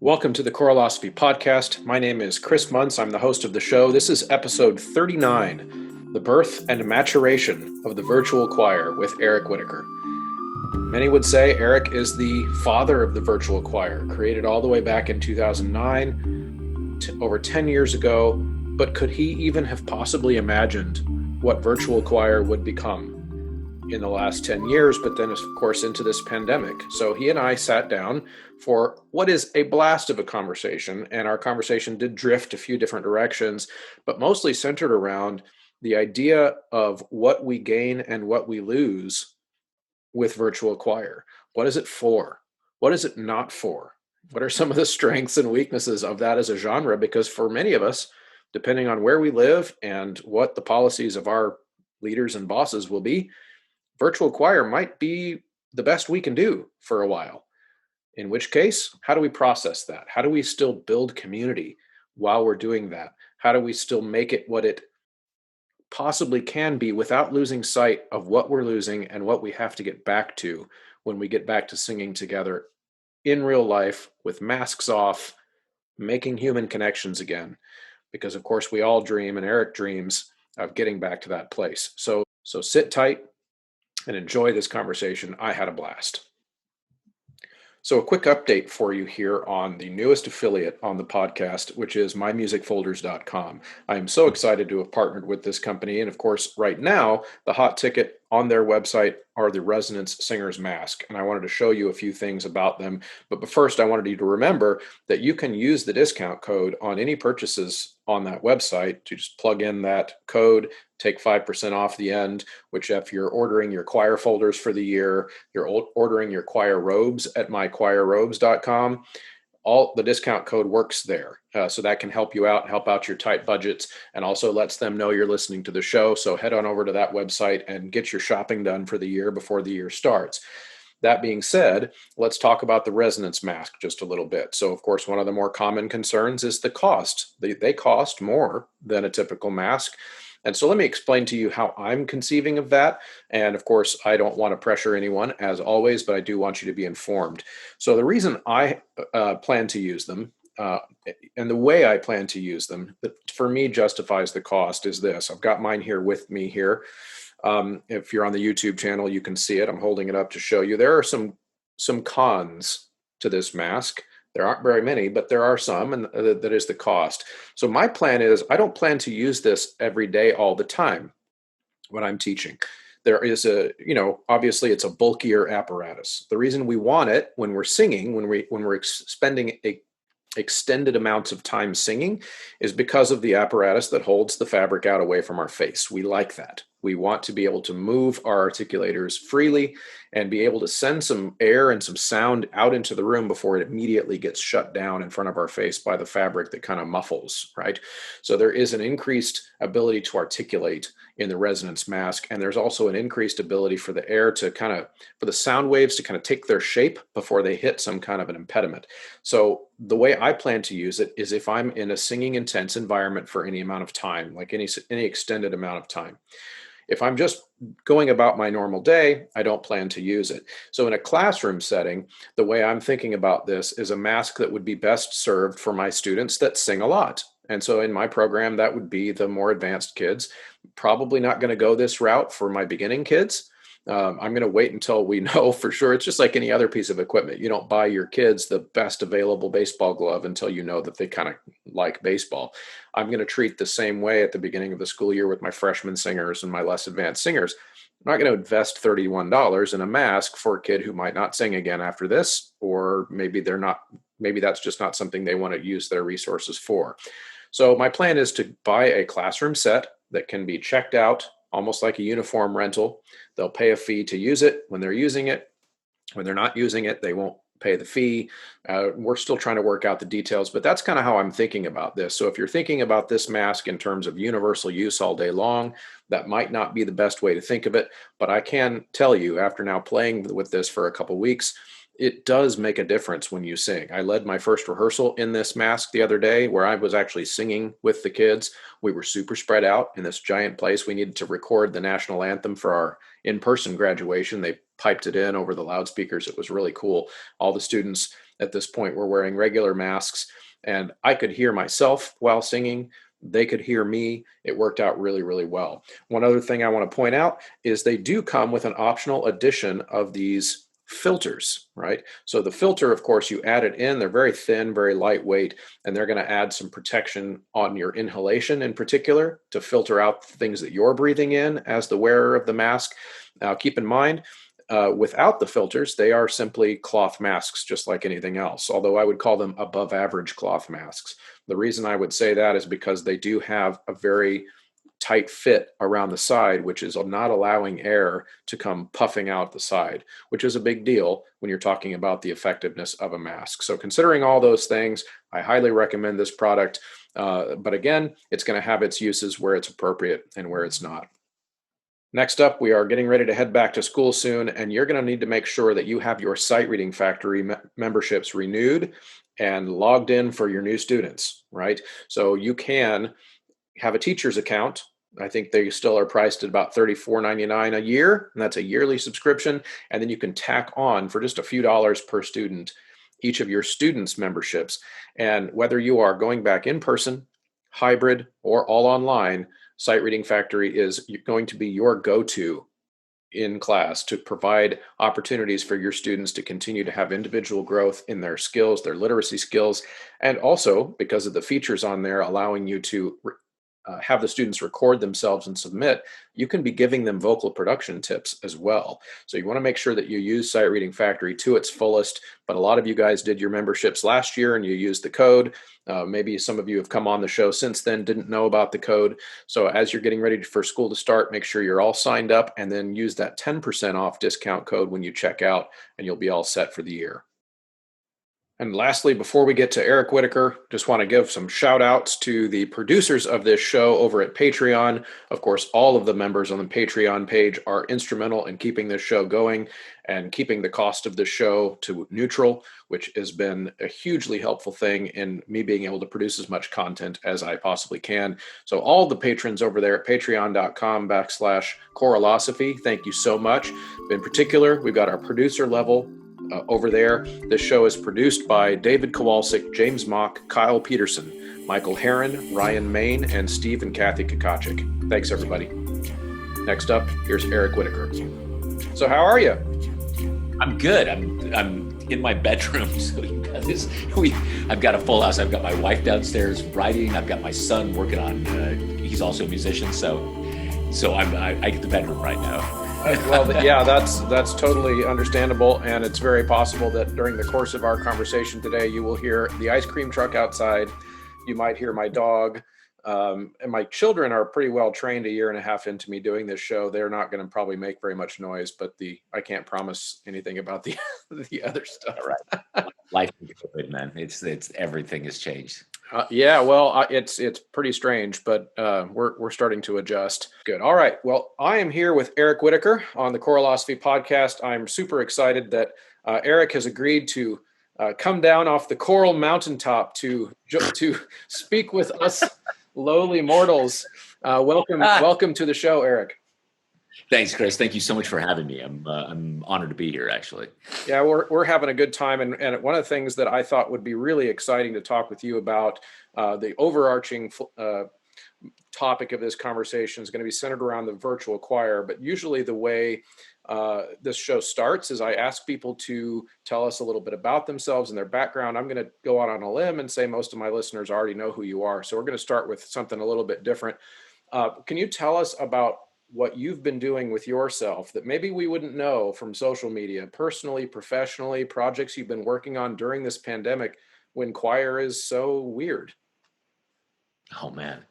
Welcome to the Choralosophy Podcast. My name is Chris Muntz. I'm the host of the show. This is episode 39, The Birth and Maturation of the Virtual Choir with Eric Whitaker. Many would say Eric is the father of the virtual choir, created all the way back in 2009, over 10 years ago, but could he even have possibly imagined what virtual choir would become in the last 10 years, but then, of course, into this pandemic? So he and I sat down for what is a blast of a conversation, and our conversation did drift a few different directions, but mostly centered around the idea of what we gain and what we lose with virtual choir. What is it for? What is it not for? What are some of the strengths and weaknesses of that as a genre? Because for many of us, depending on where we live and what the policies of our leaders and bosses will be, virtual choir might be the best we can do for a while. In which case, how do we process that? How do we still build community while we're doing that? How do we still make it what it possibly can be without losing sight of what we're losing and what we have to get back to when we get back to singing together in real life with masks off, making human connections again? Because of course we all dream, and Eric dreams of getting back to that place. So sit tight and enjoy this conversation. I had a blast. So a quick update for you here on the newest affiliate on the podcast, which is mymusicfolders.com. I am so excited to have partnered with this company. And of course, right now, the hot ticket on their website are the Resonance Singer's Mask. And I wanted to show you a few things about them. But first, I wanted you to remember that you can use the discount code on any purchases on that website to just plug in that code, take 5% off the end, which if you're ordering your choir folders for the year, you're ordering your choir robes at mychoirrobes.com, all the discount code works there. So that can help you out, help out your tight budgets, and also lets them know you're listening to the show. So head on over to that website and get your shopping done for the year before the year starts. That being said, let's talk about the resonance mask just a little bit. So, of course, one of the more common concerns is the cost. They cost more than a typical mask. And so let me explain to you how I'm conceiving of that. And of course, I don't want to pressure anyone, as always, but I do want you to be informed. So the reason I plan to use them, and the way I plan to use them, that for me justifies the cost, is this. I've got mine here with me here. If you're on the YouTube channel, you can see it. I'm holding it up to show you. There are some cons to this mask. There aren't very many, but there are some, and that is the cost. So my plan is I don't plan to use this every day all the time when I'm teaching. There is obviously it's a bulkier apparatus. The reason we want it when we're singing, when we're spending extended amounts of time singing, is because of the apparatus that holds the fabric out away from our face. We like that. We want to be able to move our articulators freely and be able to send some air and some sound out into the room before it immediately gets shut down in front of our face by the fabric that kind of muffles, right? So there is an increased ability to articulate in the resonance mask, and there's also an increased ability for the air to for the sound waves to kind of take their shape before they hit some kind of an impediment. So the way I plan to use it is if I'm in a singing intense environment for any amount of time, like any extended amount of time. If I'm just going about my normal day, I don't plan to use it. So in a classroom setting, the way I'm thinking about this is a mask that would be best served for my students that sing a lot. And so in my program, that would be the more advanced kids. Probably not going to go this route for my beginning kids. I'm going to wait until we know for sure. It's just like any other piece of equipment. You don't buy your kids the best available baseball glove until you know that they kind of like baseball. I'm going to treat the same way at the beginning of the school year with my freshman singers and my less advanced singers. I'm not going to invest $31 in a mask for a kid who might not sing again after this, or maybe that's just not something they want to use their resources for. So my plan is to buy a classroom set that can be checked out almost like a uniform rental. They'll pay a fee to use it when they're using it. When they're not using it, they won't pay the fee. We're still trying to work out the details, but that's kind of how I'm thinking about this. So if you're thinking about this mask in terms of universal use all day long, that might not be the best way to think of it. But I can tell you, after now playing with this for a couple weeks, it does make a difference when you sing. I led my first rehearsal in this mask the other day where I was actually singing with the kids. We were super spread out in this giant place. We needed to record the national anthem for our in-person graduation. They piped it in over the loudspeakers. It was really cool. All the students at this point were wearing regular masks, and I could hear myself while singing. They could hear me. It worked out really, really well. One other thing I want to point out is they do come with an optional addition of these filters, right? So the filter, of course, you add it in. They're very thin, very lightweight, and they're going to add some protection on your inhalation in particular to filter out the things that you're breathing in as the wearer of the mask. Now, keep in mind, without the filters, they are simply cloth masks, just like anything else, although I would call them above average cloth masks. The reason I would say that is because they do have a very tight fit around the side, which is not allowing air to come puffing out the side, which is a big deal when you're talking about the effectiveness of a mask. So considering all those things, I highly recommend this product. But again, it's going to have its uses where it's appropriate and where it's not. Next up, we are getting ready to head back to school soon, and you're going to need to make sure that you have your Sight Reading Factory memberships renewed and logged in for your new students, right? So you can have a teacher's account. I think they still are priced at about $34.99 a year, and that's a yearly subscription. And then you can tack on for just a few dollars per student each of your students' memberships. And whether you are going back in person, hybrid, or all online, Sight Reading Factory is going to be your go-to in class to provide opportunities for your students to continue to have individual growth in their skills, their literacy skills, and also because of the features on there allowing you to have the students record themselves and submit, you can be giving them vocal production tips as well. So you want to make sure that you use Sight Reading Factory to its fullest. But a lot of you guys did your memberships last year and you used the code. Maybe some of you have come on the show since then, didn't know about the code. So as you're getting ready for school to start, make sure you're all signed up and then use that 10% off discount code when you check out, and you'll be all set for the year. And lastly, before we get to Eric Whitaker, just want to give some shout outs to the producers of this show over at Patreon. Of course, all of the members on the Patreon page are instrumental in keeping this show going and keeping the cost of the show to neutral, which has been a hugely helpful thing in me being able to produce as much content as I possibly can. So all the patrons over there at patreon.com/Choralosophy, thank you so much. In particular, we've got our producer level over there. This show is produced by David Kowalczyk, James Mock, Kyle Peterson, Michael Herron, Ryan Main, and Steve and Kathy Kakachik. Thanks, everybody. Next up, here's Eric Whitaker. So how are you? I'm good. I'm in my bedroom. So you got this. I've got a full house. I've got my wife downstairs writing. I've got my son working on. He's also a musician. So I get the bedroom right now. Well, yeah, that's totally understandable, and it's very possible that during the course of our conversation today, you will hear the ice cream truck outside. You might hear my dog, and my children are pretty well trained. A year and a half into me doing this show, they're not going to probably make very much noise, but I can't promise anything about the other stuff. Right. Life is good, man. It's everything has changed. Yeah, well, it's pretty strange, but we're starting to adjust. Good. All right. Well, I am here with Eric Whitaker on the Choralosophy podcast. I'm super excited that Eric has agreed to come down off the coral mountaintop to speak with us lowly mortals. Welcome to the show, Eric. Thanks, Chris. Thank you so much for having me. I'm honored to be here, actually. Yeah, we're having a good time, and one of the things that I thought would be really exciting to talk with you about, the overarching topic of this conversation is going to be centered around the virtual choir. But usually, the way this show starts is I ask people to tell us a little bit about themselves and their background. I'm going to go out on a limb and say most of my listeners already know who you are, so we're going to start with something a little bit different. Can you tell us about what you've been doing with yourself that maybe we wouldn't know from social media, personally, professionally, projects you've been working on during this pandemic when choir is so weird? Oh, man.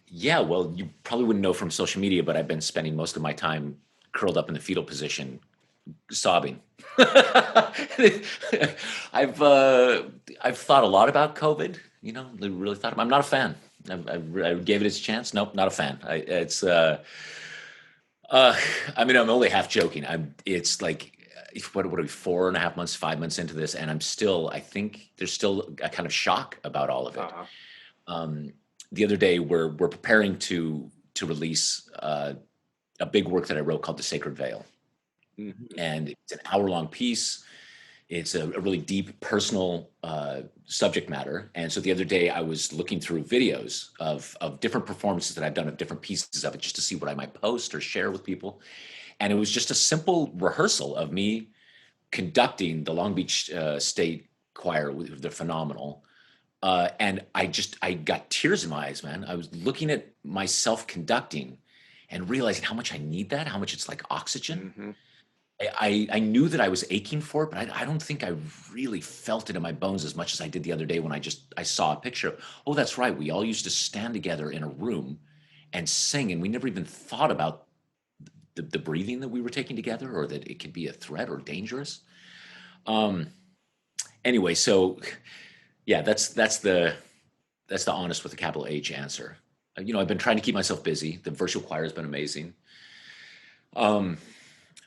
Yeah, well, you probably wouldn't know from social media, but I've been spending most of my time curled up in the fetal position, sobbing. I've thought a lot about COVID, really thought I'm not a fan. I gave it its chance. Nope, not a fan. I'm only half joking. It's like, what are we, 4.5 months, 5 months into this, and I think there's still a kind of shock about all of it. Uh-huh. The other day, we're preparing to release a big work that I wrote called The Sacred Veil. Mm-hmm. And it's an hour-long piece. It's a really deep personal subject matter. And so the other day I was looking through videos of different performances that I've done of different pieces of it, just to see what I might post or share with people. And it was just a simple rehearsal of me conducting the Long Beach State Choir. They're phenomenal. And I got tears in my eyes, man. I was looking at myself conducting and realizing how much I need that, how much it's like oxygen. Mm-hmm. I knew that I was aching for it, but I don't think I really felt it in my bones as much as I did the other day when I saw a picture. Oh, that's right. We all used to stand together in a room and sing, and we never even thought about the breathing that we were taking together, or that it could be a threat or dangerous. Um, anyway, so yeah, that's the honest with a capital H answer. I've been trying to keep myself busy. The virtual choir has been amazing. Um,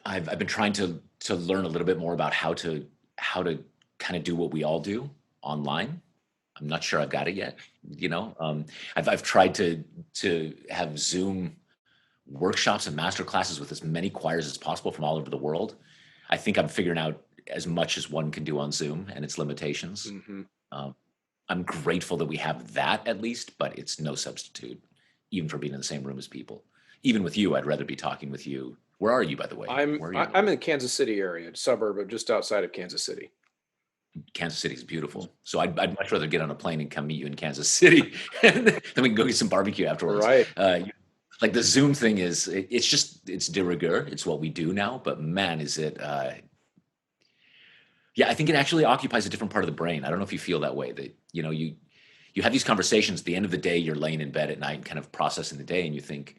I've been trying to learn a little bit more about how to kind of do what we all do online. I'm not sure I've got it yet. I've tried to have Zoom workshops and master classes with as many choirs as possible from all over the world. I think I'm figuring out as much as one can do on Zoom and its limitations. Mm-hmm. Um, I'm grateful that we have that at least, but it's no substitute, even for being in the same room as people. Even with you, I'd rather be talking with you. Where are you, by the way? Where are you? I'm in the Kansas City area, suburb of just outside of Kansas City. Kansas City is beautiful. So I'd much rather get on a plane and come meet you in Kansas City, and then we can go get some barbecue afterwards. Right. Like the Zoom thing it's de rigueur. It's what we do now. But man, is it? Yeah, I think it actually occupies a different part of the brain. I don't know if you feel that way. That you have these conversations. At the end of the day, you're laying in bed at night and kind of processing the day, and you think,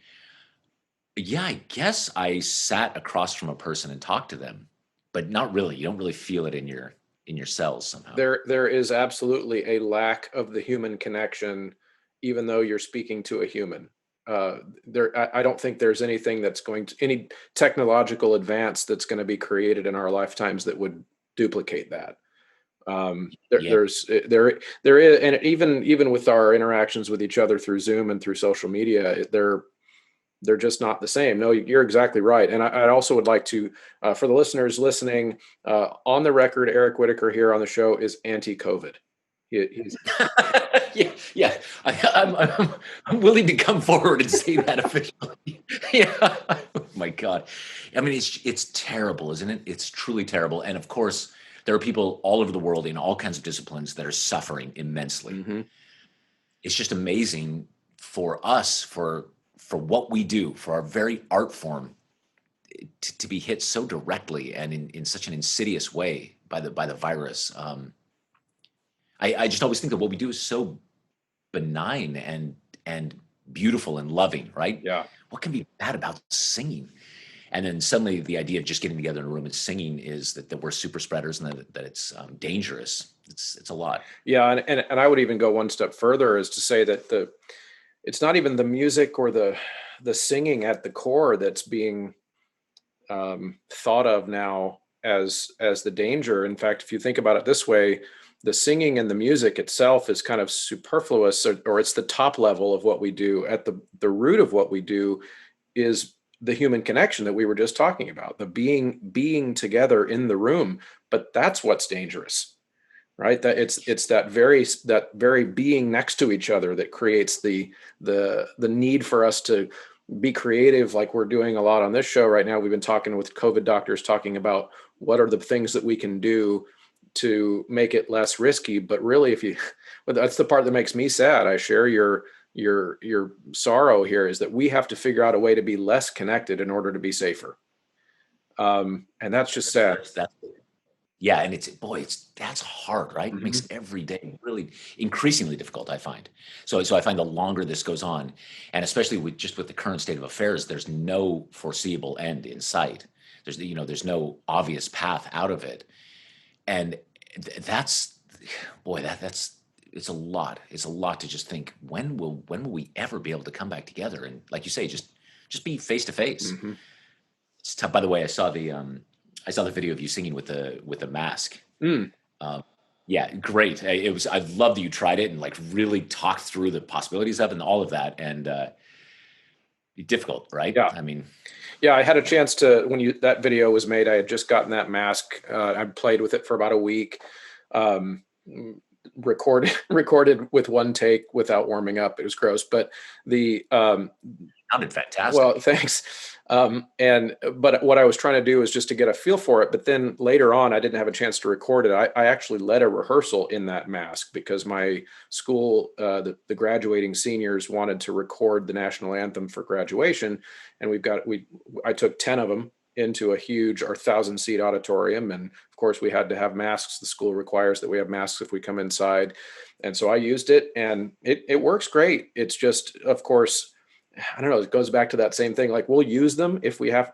yeah, I guess I sat across from a person and talked to them, but not really. You don't really feel it in your cells somehow. There is absolutely a lack of the human connection, even though you're speaking to a human. I don't think there's anything any technological advance that's going to be created in our lifetimes that would duplicate that. Yeah. There is, and even with our interactions with each other through Zoom and through social media, they're just not the same. No, you're exactly right. And I also would like to, for the listeners listening, on the record, Eric Whitaker here on the show is anti-COVID. He's yeah. I'm willing to come forward and say that officially. Yeah. Oh my God. I mean, it's terrible, isn't it? It's truly terrible. And of course, there are people all over the world in all kinds of disciplines that are suffering immensely. Mm-hmm. It's just amazing for us, for what we do, for our very art form, to be hit so directly and in such an insidious way by the virus. I just always think that what we do is so benign and beautiful and loving, right? Yeah. What can be bad about singing? And then suddenly the idea of just getting together in a room and singing is that we're super spreaders and that it's dangerous. It's a lot. Yeah, and I would even go one step further, is to say that it's not even the music or the singing at the core that's being thought of now as the danger. In fact, if you think about it this way, the singing and the music itself is kind of superfluous, or it's the top level of what we do. At the root of what we do is the human connection that we were just talking about, the being together in the room. But that's what's dangerous, right? That it's that very being next to each other that creates the need for us to be creative, like we're doing a lot on this show right now. We've been talking with COVID doctors, talking about what are the things that we can do to make it less risky. But really, that's the part that makes me sad. I share your sorrow here, is that we have to figure out a way to be less connected in order to be safer. And that's just sad. Yeah, and that's hard, right? Mm-hmm. It makes every day really increasingly difficult, I find. So I find the longer this goes on, and especially with the current state of affairs, there's no foreseeable end in sight. There's no obvious path out of it, and that's it's a lot. It's a lot to just think, when will we ever be able to come back together and, like you say, just be face to face. It's tough. By the way, I saw the video of you singing with the mask. Yeah, great. I love that you tried it and like really talked through the possibilities of it and all of that. And difficult, right? Yeah. I mean, Yeah, I had a chance to when that video was made. I had just gotten that mask. I played with it for about a week. Um, recorded with one take without warming up. It was gross, but the Sounded well, fantastic. thanks. But what I was trying to do is just to get a feel for it. But then later on, I didn't have a chance to record it. I actually led a rehearsal in that mask because my school, the graduating seniors wanted to record the national anthem for graduation, and I took 10 of them into a huge or 1,000 seat auditorium, and of course we had to have masks. The school requires that we have masks if we come inside, and so I used it, and it works great. It's just, of course, I don't know. It goes back to that same thing. Like, we'll use them if we have,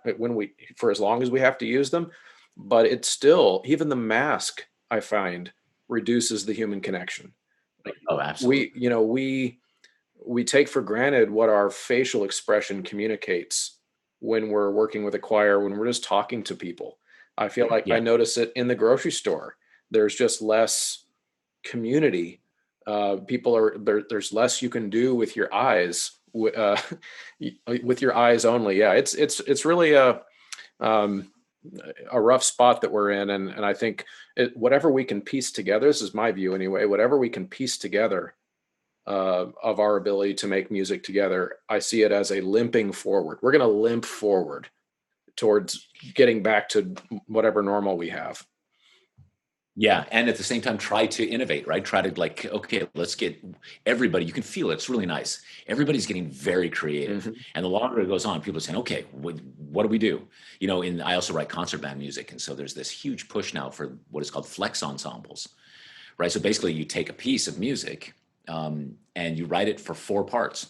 for as long as we have to use them. But it's still, even the mask, I find, reduces the human connection. Like, Oh, absolutely. we take for granted what our facial expression communicates when we're working with a choir, when we're just talking to people. I feel like I Yeah. notice it in the grocery store. There's just less community. There's less you can do with your eyes, with your eyes only. Yeah, it's really um, a rough spot that we're in, and I think whatever we can piece together. This is my view anyway. Whatever we can piece together of our ability to make music together, I see it as a limping forward. We're going to limp forward towards getting back to whatever normal we have. Yeah, and at the same time, try to innovate, right? Try to like, okay, let's get everybody. You can feel it. It's really nice. Everybody's getting very creative, Mhm. and the longer it goes on, people are saying, okay, what do we do? And I also write concert band music, and so there's this huge push now for what is called flex ensembles, right? So basically, you take a piece of music and you write it for four parts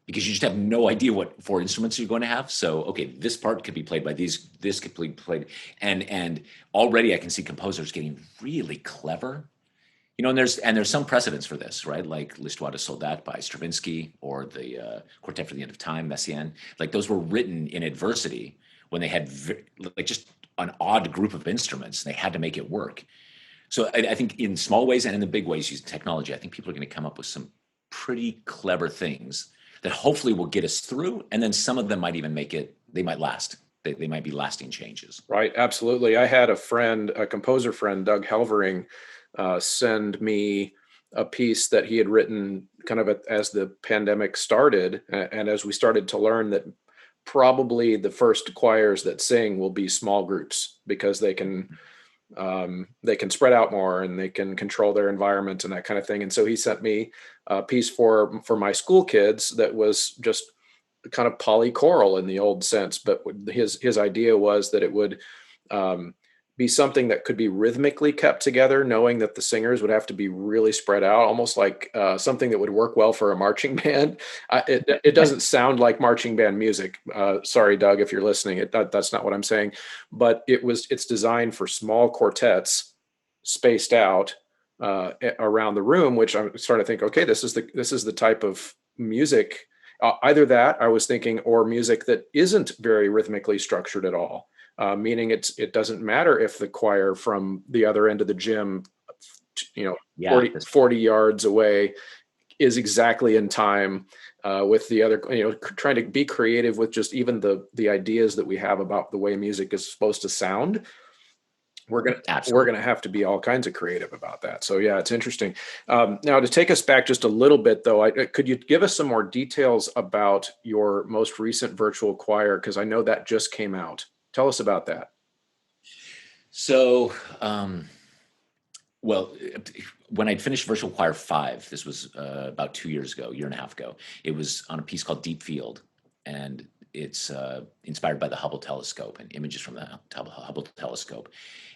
because you just have no idea what four instruments you're going to have. So, okay, this part could be played by these, this could be played, and already I can see composers getting really clever. And there's some precedents for this, right? Like L'Histoire de Soldat by Stravinsky or the Quartet for the End of Time, Messiaen. Like those were written in adversity when they had like just an odd group of instruments. They had to make it work. So I think in small ways and in the big ways using technology, I think people are going to come up with some pretty clever things that hopefully will get us through. And then some of them might even they might last. They might be lasting changes. Right, absolutely. I had a composer friend, Doug Helvering, send me a piece that he had written kind of as the pandemic started, and as we started to learn that probably the first choirs that sing will be small groups because they can spread out more and they can control their environment and that kind of thing. And so he sent me a piece for my school kids that was just kind of polychoral in the old sense, but his idea was that it would um, be something that could be rhythmically kept together, knowing that the singers would have to be really spread out, almost like something that would work well for a marching band. It doesn't sound like marching band music. Sorry, Doug, if you're listening. That's not what I'm saying, but it's designed for small quartets spaced out around the room, which I'm starting to think, okay, this is the type of music. Either that I was thinking, or music that isn't very rhythmically structured at all, meaning it doesn't matter if the choir from the other end of the gym, you know, Yeah. 40 yards away, is exactly in time with the other, trying to be creative with just even the ideas that we have about the way music is supposed to sound. We're Absolutely. gonna have to be all kinds of creative about that. So yeah, it's interesting. Now, to take us back just a little bit, though, could you give us some more details about your most recent virtual choir? Because I know that just came out. Tell us about that. So, well, when I'd finished Virtual Choir 5, this was about 2 years ago, year and a half ago, it was on a piece called Deep Field. And it's inspired by the Hubble telescope and images from the Hubble telescope.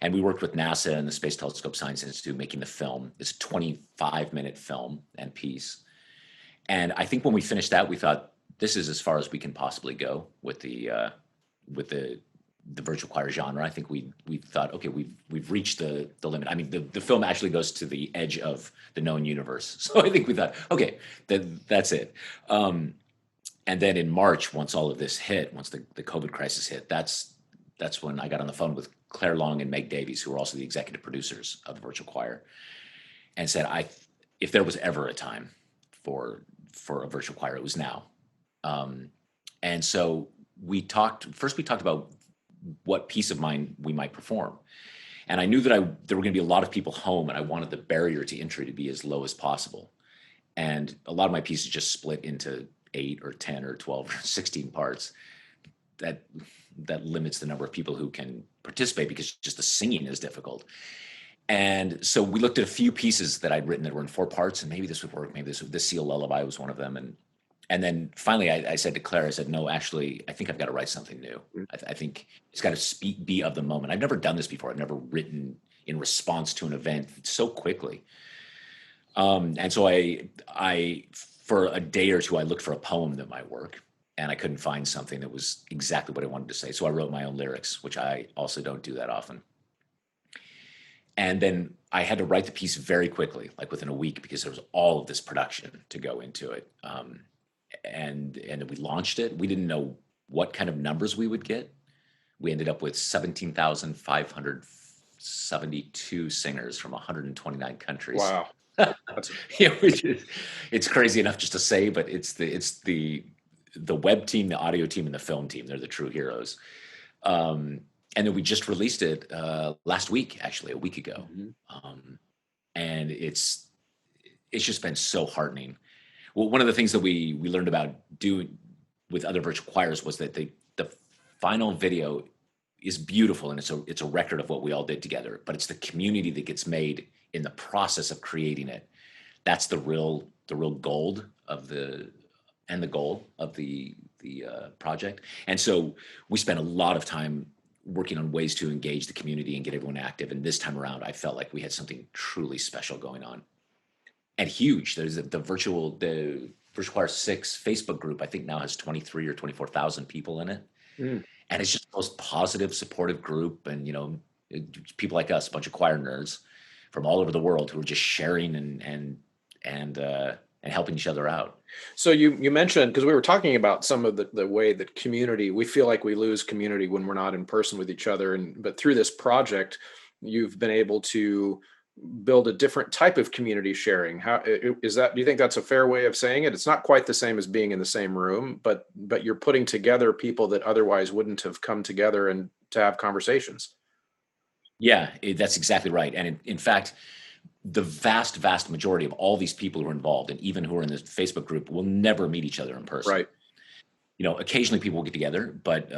And we worked with NASA and the Space Telescope Science Institute making the film. It's a 25-minute film and piece. And I think when we finished that, we thought this is as far as we can possibly go with the virtual choir genre. I think we thought, okay, we've reached the limit. I mean, the film actually goes to the edge of the known universe. So I think we thought, okay, that's it. And then in March, once all of this hit, once the COVID crisis hit, that's when I got on the phone with Claire Long and Meg Davies, who are also the executive producers of the virtual choir, and said, if there was ever a time for a virtual choir, it was now. Um, and so we talked about what piece of mine we might perform. And I knew that there were going to be a lot of people home, and I wanted the barrier to entry to be as low as possible. And a lot of my pieces just split into 8 or 10 or 12 or 16 parts. That limits the number of people who can participate because just the singing is difficult. And so we looked at a few pieces that I'd written that were in 4 parts, and maybe this would work. Maybe this Seal Lullaby was one of them. And then finally I said to Claire, I said, no, actually, I think I've got to write something new. I think it's got to be of the moment. I've never done this before. I've never written in response to an event so quickly. And so I for a day or two, I looked for a poem that might work, and I couldn't find something that was exactly what I wanted to say. So I wrote my own lyrics, which I also don't do that often. And then I had to write the piece very quickly, like within a week, because there was all of this production to go into it. And we launched it. We didn't know what kind of numbers we would get. We ended up with 17,572 singers from 129 countries. Wow. It's crazy enough just to say, but it's the web team, the audio team, and the film team. They're the true heroes. And then we just released it last week, actually, a week ago. And it's just been so heartening. Well, one of the things that we learned about doing with other virtual choirs was that the final video is beautiful, and it's a record of what we all did together, but it's the community that gets made in the process of creating it. That's the real gold of the goal of the project. And so we spent a lot of time working on ways to engage the community and get everyone active. And this time around, I felt like we had something truly special going on. And huge. There's the Virtual Choir 6 Facebook group, I think now has 23 or 24,000 people in it. And it's just the most positive, supportive group. And, people like us, a bunch of choir nerds from all over the world who are just sharing and helping each other out. So you mentioned, because we were talking about some of the way that community, we feel like we lose community when we're not in person with each other. But through this project, you've been able to build a different type of community sharing. How is that? Do you think that's a fair way of saying it? It's not quite the same as being in the same room, but you're putting together people that otherwise wouldn't have come together and to have conversations. Yeah, that's exactly right. And in fact, the vast majority of all these people who are involved, and even who are in this Facebook group, will never meet each other in person. Right. Occasionally people will get together, but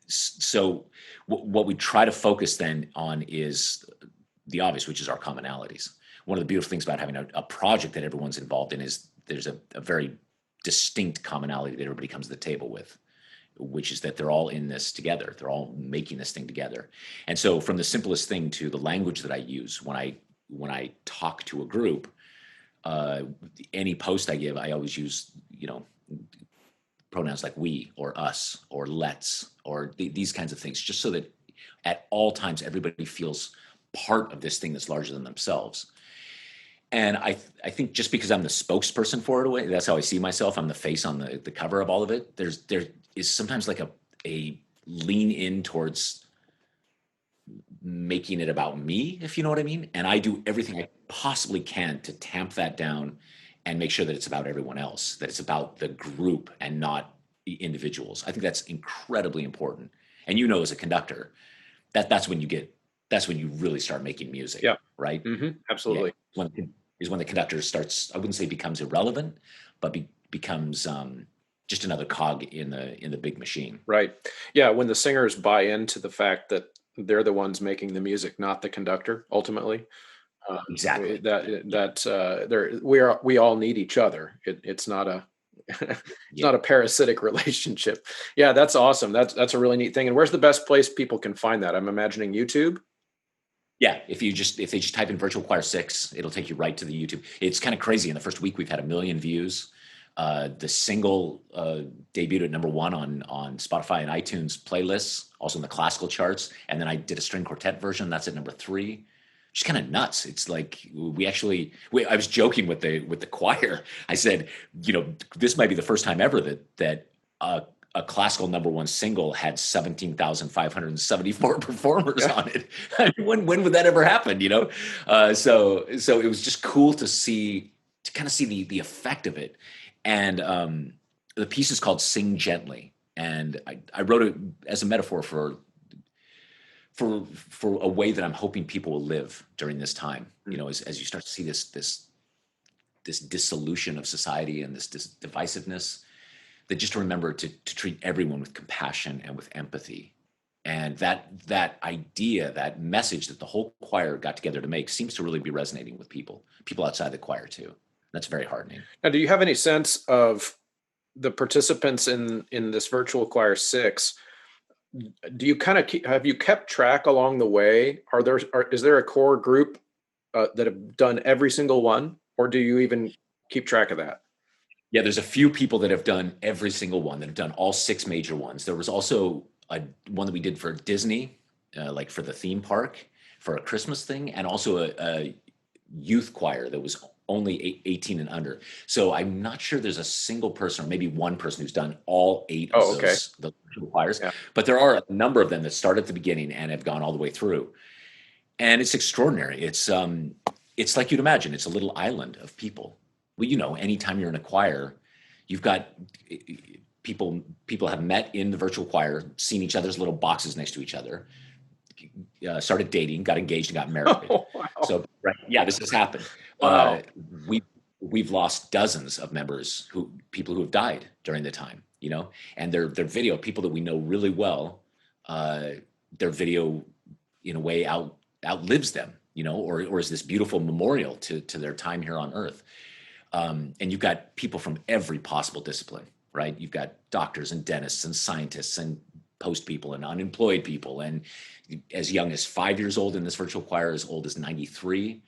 so what we try to focus then on is the obvious, which is our commonalities. One of the beautiful things about having a project that everyone's involved in is there's a very distinct commonality that everybody comes to the table with, which is that they're all in this together. They're all making this thing together. And so from the simplest thing to the language that I use when I talk to a group, any post I give, I always use, pronouns like we or us or let's or these kinds of things, just so that at all times everybody feels part of this thing that's larger than themselves. And I think just because I'm the spokesperson for it, that's how I see myself. I'm the face on the cover of all of it. There is sometimes like a lean in towards making it about me, if you know what I mean. And I do everything I possibly can to tamp that down and make sure that it's about everyone else, that it's about the group and not the individuals. I think that's incredibly important. And as a conductor, that's when you really start making music. Yeah. Right. Absolutely. Yeah. When the conductor starts, I wouldn't say becomes irrelevant, but becomes just another cog in the big machine. Right. Yeah. When the singers buy into the fact that they're the ones making the music, not the conductor, ultimately. Exactly. We all need each other. It's not a not a parasitic relationship. Yeah, that's awesome. That's a really neat thing. And where's the best place people can find that? I'm imagining YouTube. Yeah, if they just type in Virtual Choir 6, it'll take you right to the YouTube. It's kind of crazy. In the first week, we've had 1 million views. The single debuted at #1 on Spotify and iTunes playlists, also in the classical charts. And then I did a string quartet version. That's at #3. Just kind of nuts. It's like I was joking with the choir. I said, this might be the first time ever that a classical #1 single had 17,574 performers on it. I mean, when would that ever happen? So it was just cool to kind of see the effect of it. And the piece is called Sing Gently. And I wrote it as a metaphor for a way that I'm hoping people will live during this time. You know, as you start to see this dissolution of society and this divisiveness, that just to remember to treat everyone with compassion and with empathy. And that idea, that message that the whole choir got together to make seems to really be resonating with people outside the choir too. That's very heartening. Now, do you have any sense of the participants in this virtual choir 6? Do you kind of have you kept track along the way? Is there a core group that have done every single one, or do you even keep track of that? Yeah, there's a few people that have done every single one, that have done all 6 major ones. There was also one that we did for Disney, like for the theme park, for a Christmas thing, and also a youth choir that was only 18 and under. So I'm not sure there's a single person, or maybe one person, who's done all 8 of those choirs. Yeah. But there are a number of them that start at the beginning and have gone all the way through. And it's extraordinary. It's like you'd imagine. It's a little island of people. Well, you know, anytime you're in a choir, you've got people have met in the virtual choir, seen each other's little boxes next to each other, started dating, got engaged, and got married. Oh, wow. So, right, yeah, this has happened. Wow. We've lost dozens of members, people who have died during the time, you know, and their video, people that we know really well, their video in a way outlives them, you know, or is this beautiful memorial to their time here on Earth. And you've got people from every possible discipline, right? You've got doctors and dentists and scientists and post people and unemployed people, and as young as 5 years old in this virtual choir, as old as 93.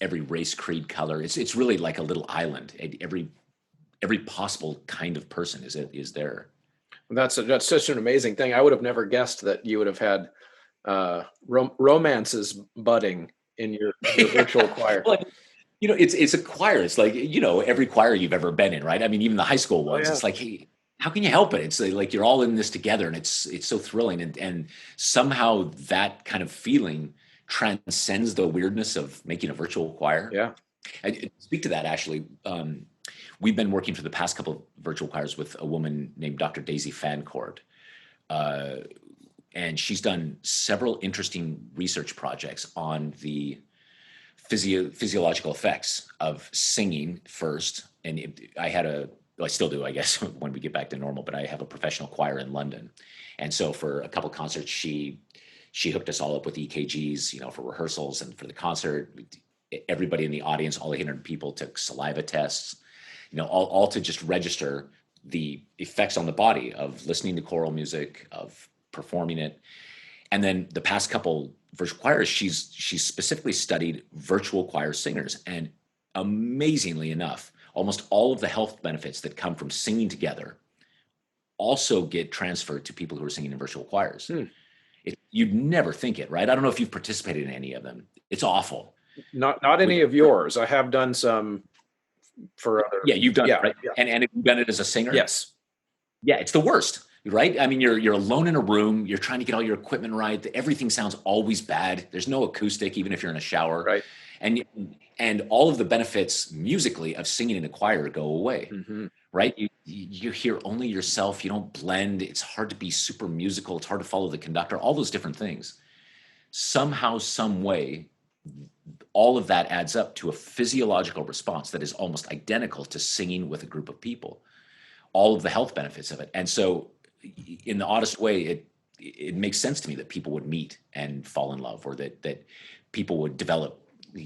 Every race, creed, color. It's really like a little island. Every possible kind of person is there. That's such an amazing thing. I would have never guessed that you would have had romances budding in your virtual choir. Well, you know, it's a choir. It's like, you know, every choir you've ever been in, right? I mean, even the high school ones. Yeah. It's like, hey, how can you help it? It's like you're all in this together, and it's so thrilling, and somehow that kind of feeling transcends the weirdness of making a virtual choir. Yeah. I speak to that, actually. We've been working for the past couple of virtual choirs with a woman named Dr. Daisy Fancourt. And she's done several interesting research projects on the physiological effects of singing first. And I still do, I guess, when we get back to normal, but I have a professional choir in London. And so for a couple of concerts, she hooked us all up with EKGs, you know, for rehearsals and for the concert. Everybody in the audience, all 800 people, took saliva tests, you know, all to just register the effects on the body of listening to choral music, of performing it. And then the past couple virtual choirs, she's specifically studied virtual choir singers. And amazingly enough, almost all of the health benefits that come from singing together also get transferred to people who are singing in virtual choirs. You'd never think it, right? I don't know if you've participated in any of them. It's awful. Not any of yours. I have done some for other. Yeah, you've done Yeah, it, right? yeah. And have you done it as a singer? Yes. Yeah, it's the worst, right? I mean, you're alone in a room. You're trying to get all your equipment right. Everything sounds always bad. There's no acoustic, even if you're in a shower. Right. And all of the benefits musically of singing in a choir go away, right? You hear only yourself. You don't blend. It's hard to be super musical. It's hard to follow the conductor. All those different things. Somehow, some way, all of that adds up to a physiological response that is almost identical to singing with a group of people. All of the health benefits of it. And so in the oddest way, it makes sense to me that people would meet and fall in love, or that people would develop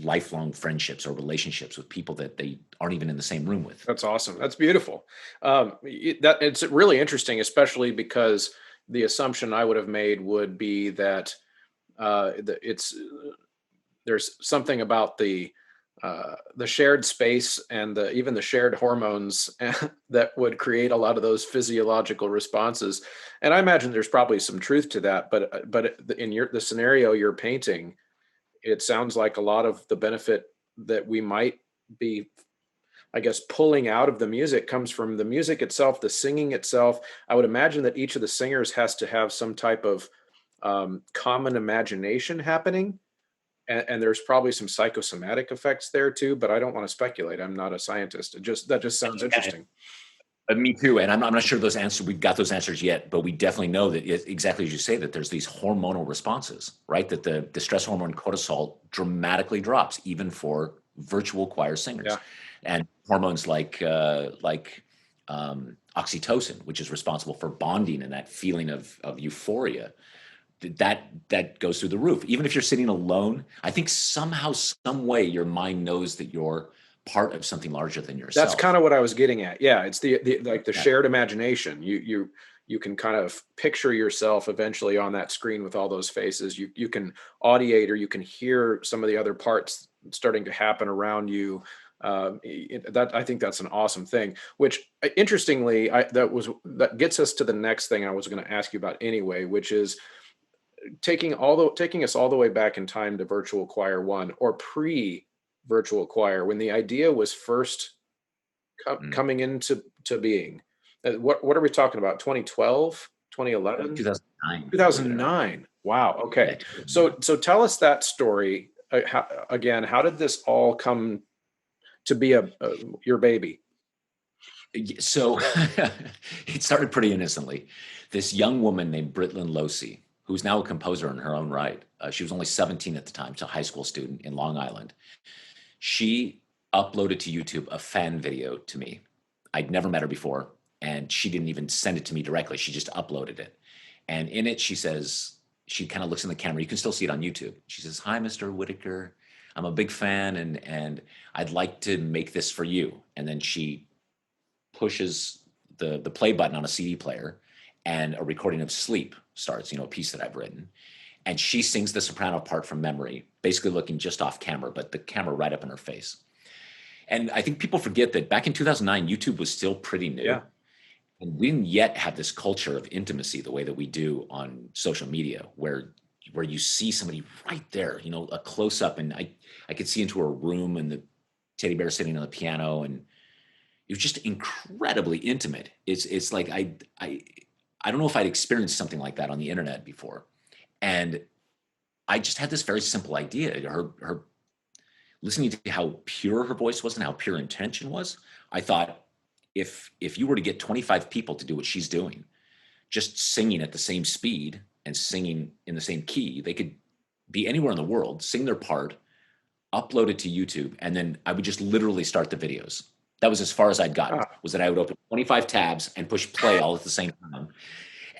lifelong friendships with people that they aren't even in the same room with. That's awesome. That's beautiful. That it's really interesting, especially because the assumption I would have made would be that there's something about the shared space and even the shared hormones that would create a lot of those physiological responses. And I imagine there's probably some truth to that, but in the scenario you're painting, it sounds like a lot of the benefit that we might be, I guess, pulling out of the music comes from the music itself, the singing itself. I would imagine that each of the singers has to have some type of common imagination happening. And there's probably some psychosomatic effects there too, but I don't want to speculate. I'm not a scientist. That just sounds interesting. Me too. And I'm not sure those answers, we've got those answers yet, but we definitely know that exactly as you say, that there's these hormonal responses, right? That the stress hormone cortisol dramatically drops even for virtual choir singers. Yeah. And hormones like oxytocin, which is responsible for bonding and that feeling of euphoria, that goes through the roof. Even if you're sitting alone, I think somehow, some way your mind knows that you're part of something larger than That's kind yourself. of what I was getting at. Yeah, it's the like the Yeah. shared imagination. You can kind of picture yourself eventually on that screen with all those faces. You can audiate, or you can hear some of the other parts starting to happen around you. That I think that's an awesome thing. Which interestingly, that gets us to the next thing I was going to ask you about anyway, which is taking us all the way back in time to virtual choir one, or pre virtual choir, when the idea was first Mm. coming into being. What are we talking about? 2012, 2011, 2009, believe it or not. 2009. Wow. Yeah, Okay. 2009. So tell us that story again. How did this all come to be your baby? So it started pretty innocently. This young woman named Britlin Losey, who's now a composer in her own right. She was only 17 at the time, so a high school student in Long Island. She uploaded to YouTube a fan video to me. I'd never met her before, and she didn't even send it to me directly. She just uploaded it. And in it, she says, she kind of looks in the camera. You can still see it on YouTube. She says, "Hi, Mr. Whitaker. I'm a big fan, and I'd like to make this for you." And then she pushes the play button on a CD player, and a recording of Sleep starts, a piece that I've written. And she sings the soprano part from memory, basically looking just off camera, but the camera right up in her face. And I think people forget that back in 2009, YouTube was still pretty Yeah. new. And we didn't yet have this culture of intimacy the way that we do on social media, where you see somebody right there, a close up, and I could see into her room and the teddy bear sitting on the piano, and it was just incredibly intimate. It's like I don't know if I'd experienced something like that on the internet before. And I just had this very simple idea. Her listening to how pure her voice was and how pure intention was. I thought, if you were to get 25 people to do what she's doing, just singing at the same speed and singing in the same key, they could be anywhere in the world, sing their part, upload it to YouTube, and then I would just literally start the videos. That was as far as I'd gotten, Ah, was that I would open 25 tabs and push play all at the same time.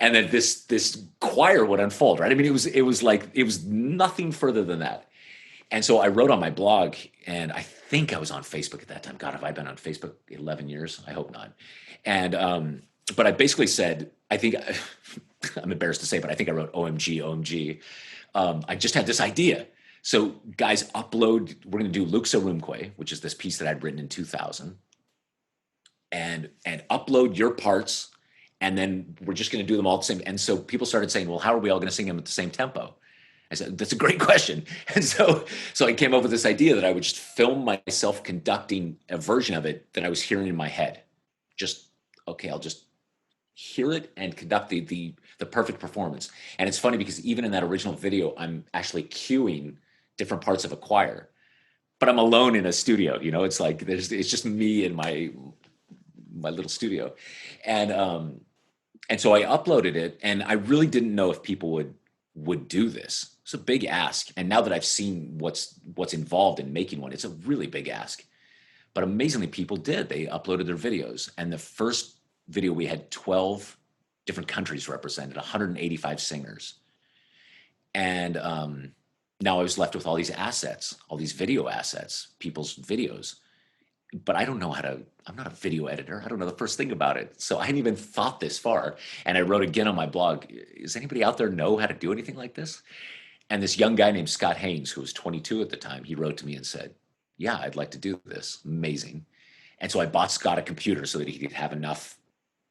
And then this choir would unfold, right? I mean, it was nothing further than that. And so I wrote on my blog, and I think I was on Facebook at that time. God, have I been on Facebook 11 years? I hope not. And but I basically said, I think I'm embarrassed to say, but I think I wrote OMG, OMG. I just had this idea. So guys, upload. We're going to do Luxa Rumque, which is this piece that I'd written in 2000, and upload your parts, and then we're just going to do them all the same. And so people started saying, well, how are we all going to sing them at the same tempo? I said, that's a great question. And so I came up with this idea that I would just film myself conducting a version of it that I was hearing in my head. Just, okay, I'll just hear it and conduct the perfect performance. And it's funny because even in that original video, I'm actually cueing different parts of a choir, but I'm alone in a studio. It's like it's just me in my little studio. And so I uploaded it, and I really didn't know if people would do this. It's a big ask. And now that I've seen what's involved in making one, it's a really big ask. But amazingly, people did. They uploaded their videos. And the first video, we had 12 different countries represented, 185 singers. And now I was left with all these assets, all these video assets, people's videos. But I don't know I'm not a video editor. I don't know the first thing about it. So I hadn't even thought this far. And I wrote again on my blog, does anybody out there know how to do anything like this? And this young guy named Scott Haynes, who was 22 at the time, he wrote to me and said, yeah, I'd like to do this. Amazing. And so I bought Scott a computer so that he could have enough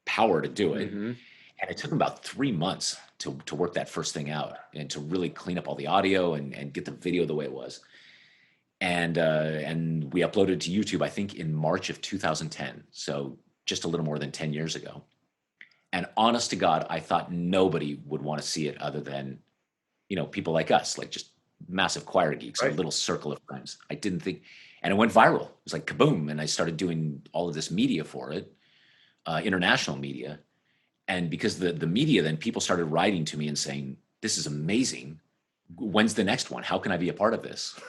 power to do it. mm-hmm. And it took him about 3 months to work that first thing out and to really clean up all the audio and get the video the way it was. And we uploaded to YouTube, I think, in March of 2010. So just a little more than 10 years ago. And honest to God, I thought nobody would want to see it other than, people like us, like just massive choir geeks, a Right. little circle of friends. I didn't think, and it went viral. It was like kaboom. And I started doing all of this media for it. international media. And because the media, then people started writing to me and saying, this is amazing. When's the next one? How can I be a part of this?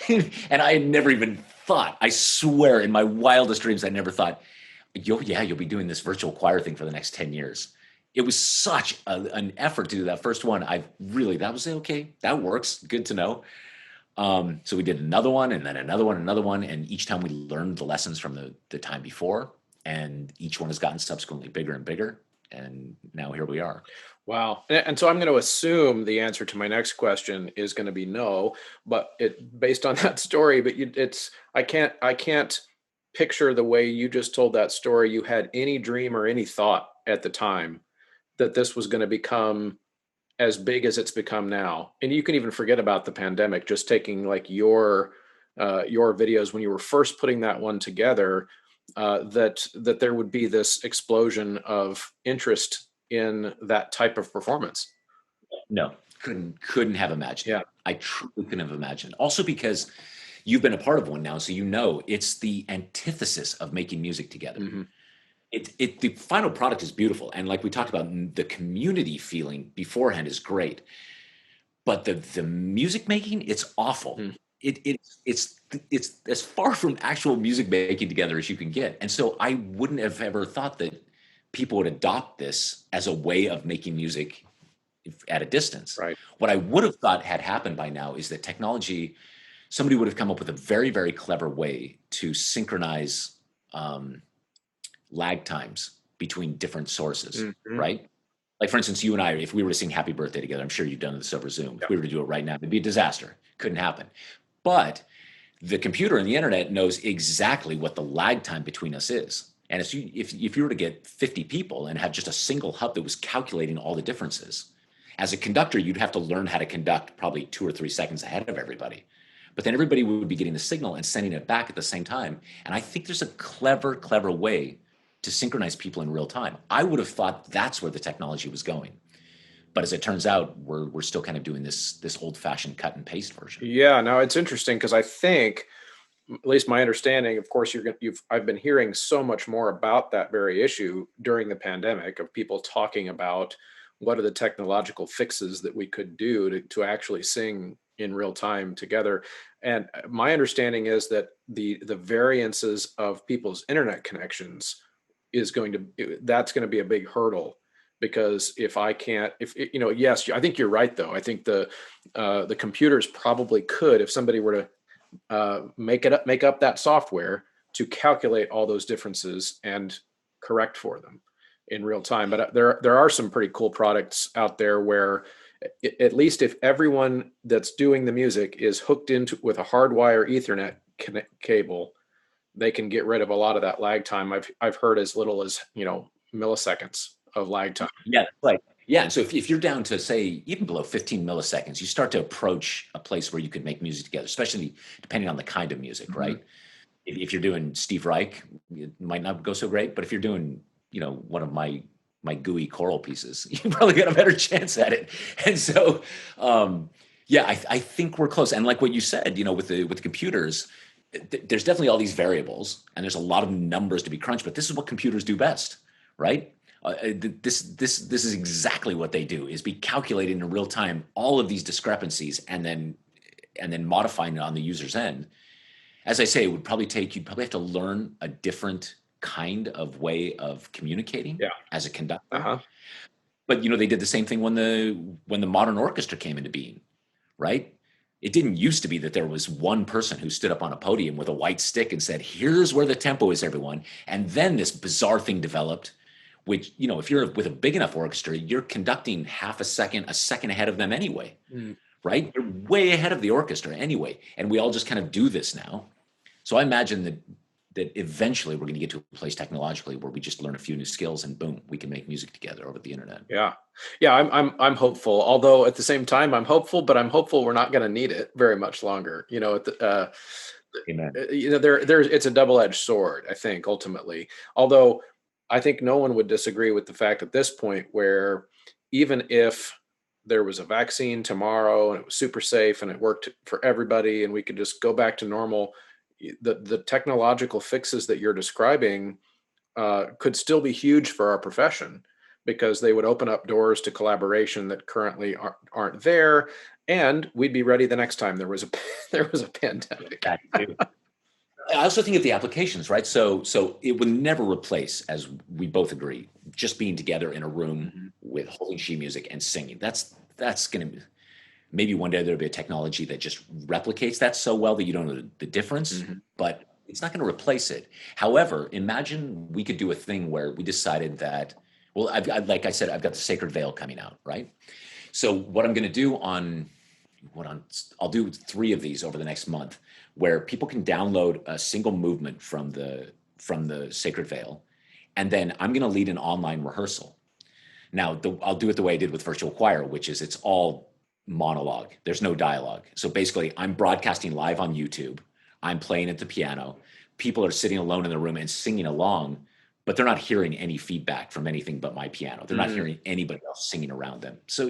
And I had never even thought, I swear in my wildest dreams, I never thought, you'll be doing this virtual choir thing for the next 10 years. It was such an effort to do that first one. That was okay. That works. Good to know. So we did another one and then another one, another one. And each time we learned the lessons from the time before. And each one has gotten subsequently bigger and bigger. And now here we are. Wow. And so I'm going to assume the answer to my next question is going to be no, but based on that story, but I can't picture the way you just told that story. You had any dream or any thought at the time that this was going to become as big as it's become now. And you can even forget about the pandemic, just taking like your videos when you were first putting that one together, that there would be this explosion of interest in that type of performance. No, couldn't have imagined. Yeah. I truly couldn't have imagined. Also because you've been a part of one now, so it's the antithesis of making music together. Mm-hmm. The final product is beautiful, and like we talked about, the community feeling beforehand is great, but the music making, it's awful. Mm. It's as far from actual music making together as you can get, and so I wouldn't have ever thought that people would adopt this as a way of making music at a distance. Right. What I would have thought had happened by now is that somebody would have come up with a very, very clever way to synchronize lag times between different sources, Mm-hmm. right? Like, for instance, you and I, if we were to sing Happy Birthday together, I'm sure you've done this over Zoom. Yeah. If we were to do it right now, it'd be a disaster. Couldn't happen. But the computer and the internet knows exactly what the lag time between us is. And if you were to get 50 people and have just a single hub that was calculating all the differences, as a conductor, you'd have to learn how to conduct probably 2 or 3 seconds ahead of everybody. But then everybody would be getting the signal and sending it back at the same time. And I think there's a clever, clever way to synchronize people in real time. I would have thought that's where the technology was going. But as it turns out, we're still kind of doing this old-fashioned cut and paste version. Yeah, no, it's interesting because I think, at least my understanding, of course, I've been hearing so much more about that very issue during the pandemic, of people talking about what are the technological fixes that we could do to actually sing in real time together. And my understanding is that the variances of people's internet connections that's going to be a big hurdle, because if yes, I think you're right though. I think the computers probably could, if somebody were to make up that software to calculate all those differences and correct for them in real time. But there are some pretty cool products out there where, at least if everyone that's doing the music is hooked into with a hardwire Ethernet cable, they can get rid of a lot of that lag time. I've heard as little as milliseconds of lag time. Yeah, right. Yeah, and so if you're down to, say, even below 15 milliseconds, you start to approach a place where you could make music together, especially depending on the kind of music, Mm-hmm. right? If you're doing Steve Reich, it might not go so great, but if you're doing, one of my gooey choral pieces, you probably got a better chance at it. And so, yeah, I think we're close. And like what you said, with the computers, there's definitely all these variables and there's a lot of numbers to be crunched, but this is what computers do best, right? This is exactly what they do, is be calculating in real time all of these discrepancies and then modifying it on the user's end. As I say, you'd probably have to learn a different kind of way of communicating as a conductor. Uh-huh. But they did the same thing when the modern orchestra came into being, right? It didn't used to be that there was one person who stood up on a podium with a white stick and said, here's where the tempo is, everyone. And then this bizarre thing developed, which, if you're with a big enough orchestra, you're conducting half a second ahead of them anyway, right? You're way ahead of the orchestra anyway. And we all just kind of do this now. So I imagine that eventually we're going to get to a place technologically where we just learn a few new skills and boom, we can make music together over the internet. Yeah. I'm hopeful. Although at the same time, I'm hopeful we're not going to need it very much longer. Amen. It's a double-edged sword, I think, ultimately. Although I think no one would disagree with the fact at this point, where even if there was a vaccine tomorrow and it was super safe and it worked for everybody and we could just go back to normal, the technological fixes that you're describing could still be huge for our profession, because they would open up doors to collaboration that currently aren't there, and we'd be ready the next time there was a there was a pandemic. That too. I also think of the applications, right? So it would never replace, as we both agree, just being together in a room with holding sheet music and singing. That's going to, maybe one day there'll be a technology that just replicates that so well that you don't know the difference, but it's not going to replace it. However, imagine we could do a thing where we decided that, well, like I said, I've got the Sacred Veil coming out, right? So what I'm going to do I'll do 3 of these over the next month, where people can download a single movement from the Sacred Veil, and then I'm going to lead an online rehearsal. Now, I'll do it the way I did with virtual choir, which is it's all monologue. There's no dialogue. So basically, I'm broadcasting live on YouTube. I'm playing at the piano. People are sitting alone in the room and singing along, but they're not hearing any feedback from anything but my piano. They're not hearing anybody else singing around them. So,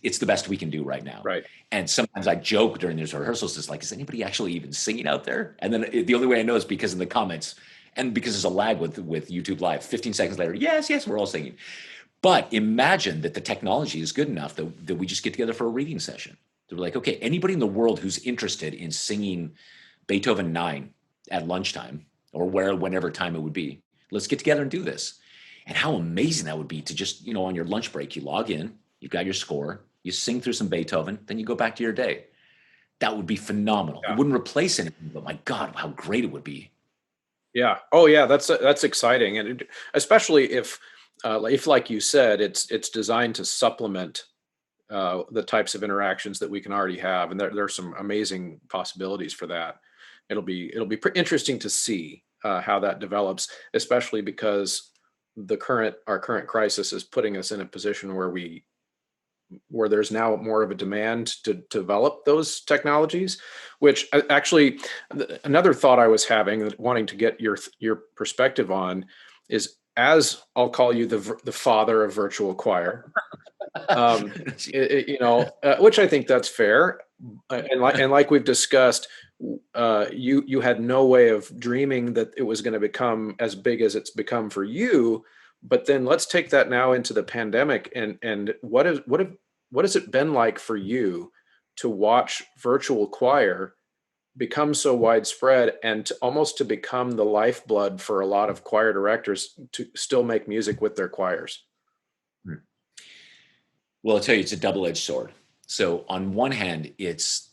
it's the best we can do right now. Right. And sometimes I joke during these rehearsals, it's like, is anybody actually even singing out there? And then the only way I know is because in the comments, and because there's a lag with YouTube Live, 15 seconds later, yes, we're all singing. But imagine that the technology is good enough that we just get together for a reading session. They're like, okay, anybody in the world who's interested in singing Beethoven 9 at lunchtime, or whenever time it would be, let's get together and do this. And how amazing that would be to just, on your lunch break, you log in, you've got your score, you sing through some Beethoven, then you go back to your day. That would be phenomenal. Yeah. It wouldn't replace anything, but my God, how great it would be. Yeah. Oh yeah. That's exciting. And especially if like you said, it's designed to supplement the types of interactions that we can already have. And there's some amazing possibilities for that. It'll be interesting to see how that develops, especially because our current crisis is putting us in a position where there's now more of a demand to develop those technologies, which actually another thought I was having, wanting to get your perspective on, is, as I'll call you the father of virtual choir, which I think that's fair. And like we've discussed, you had no way of dreaming that it was going to become as big as it's become for you. But then let's take that now into the pandemic, and what has it been like for you to watch virtual choir become so widespread, and almost to become the lifeblood for a lot of choir directors to still make music with their choirs? Well, I'll tell you, it's a double-edged sword. So on one hand, it's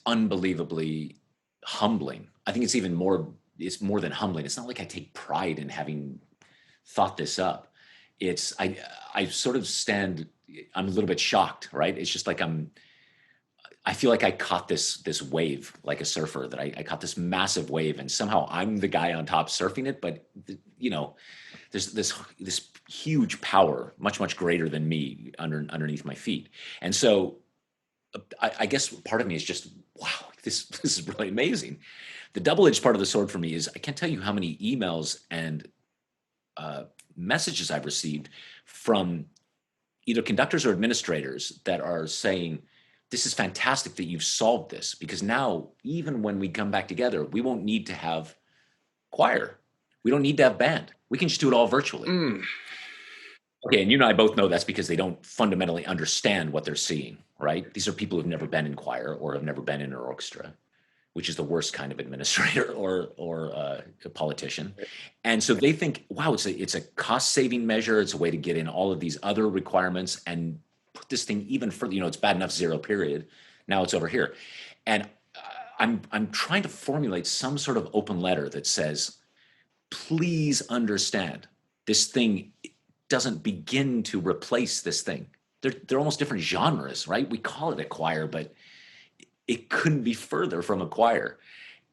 unbelievably humbling. I think it's more than humbling. It's not like I take pride in having thought this up. I sort of I'm a little bit shocked, right? It's just like I feel like I caught this wave, like a surfer, that I caught this massive wave, and somehow I'm the guy on top surfing it. But there's this huge power, much greater than me, underneath my feet. And so I guess part of me is just, wow, this is really amazing. The double-edged part of the sword for me is I can't tell you how many emails and messages I've received from either conductors or administrators that are saying, this is fantastic that you've solved this, because now even when we come back together, we won't need to have choir. We don't need to have band. We can just do it all virtually. Okay, and you and I both know that's because they don't fundamentally understand what they're seeing, right? These are people who've never been in choir or have never been in an orchestra, which is the worst kind of administrator or a politician. And so they think, wow, it's a cost-saving measure. It's a way to get in all of these other requirements and put this thing even further. It's bad enough 0 period. Now it's over here. And I'm trying to formulate some sort of open letter that says, please understand, this thing doesn't begin to replace this thing. They're almost different genres, right? We call it a choir, but it couldn't be further from a choir.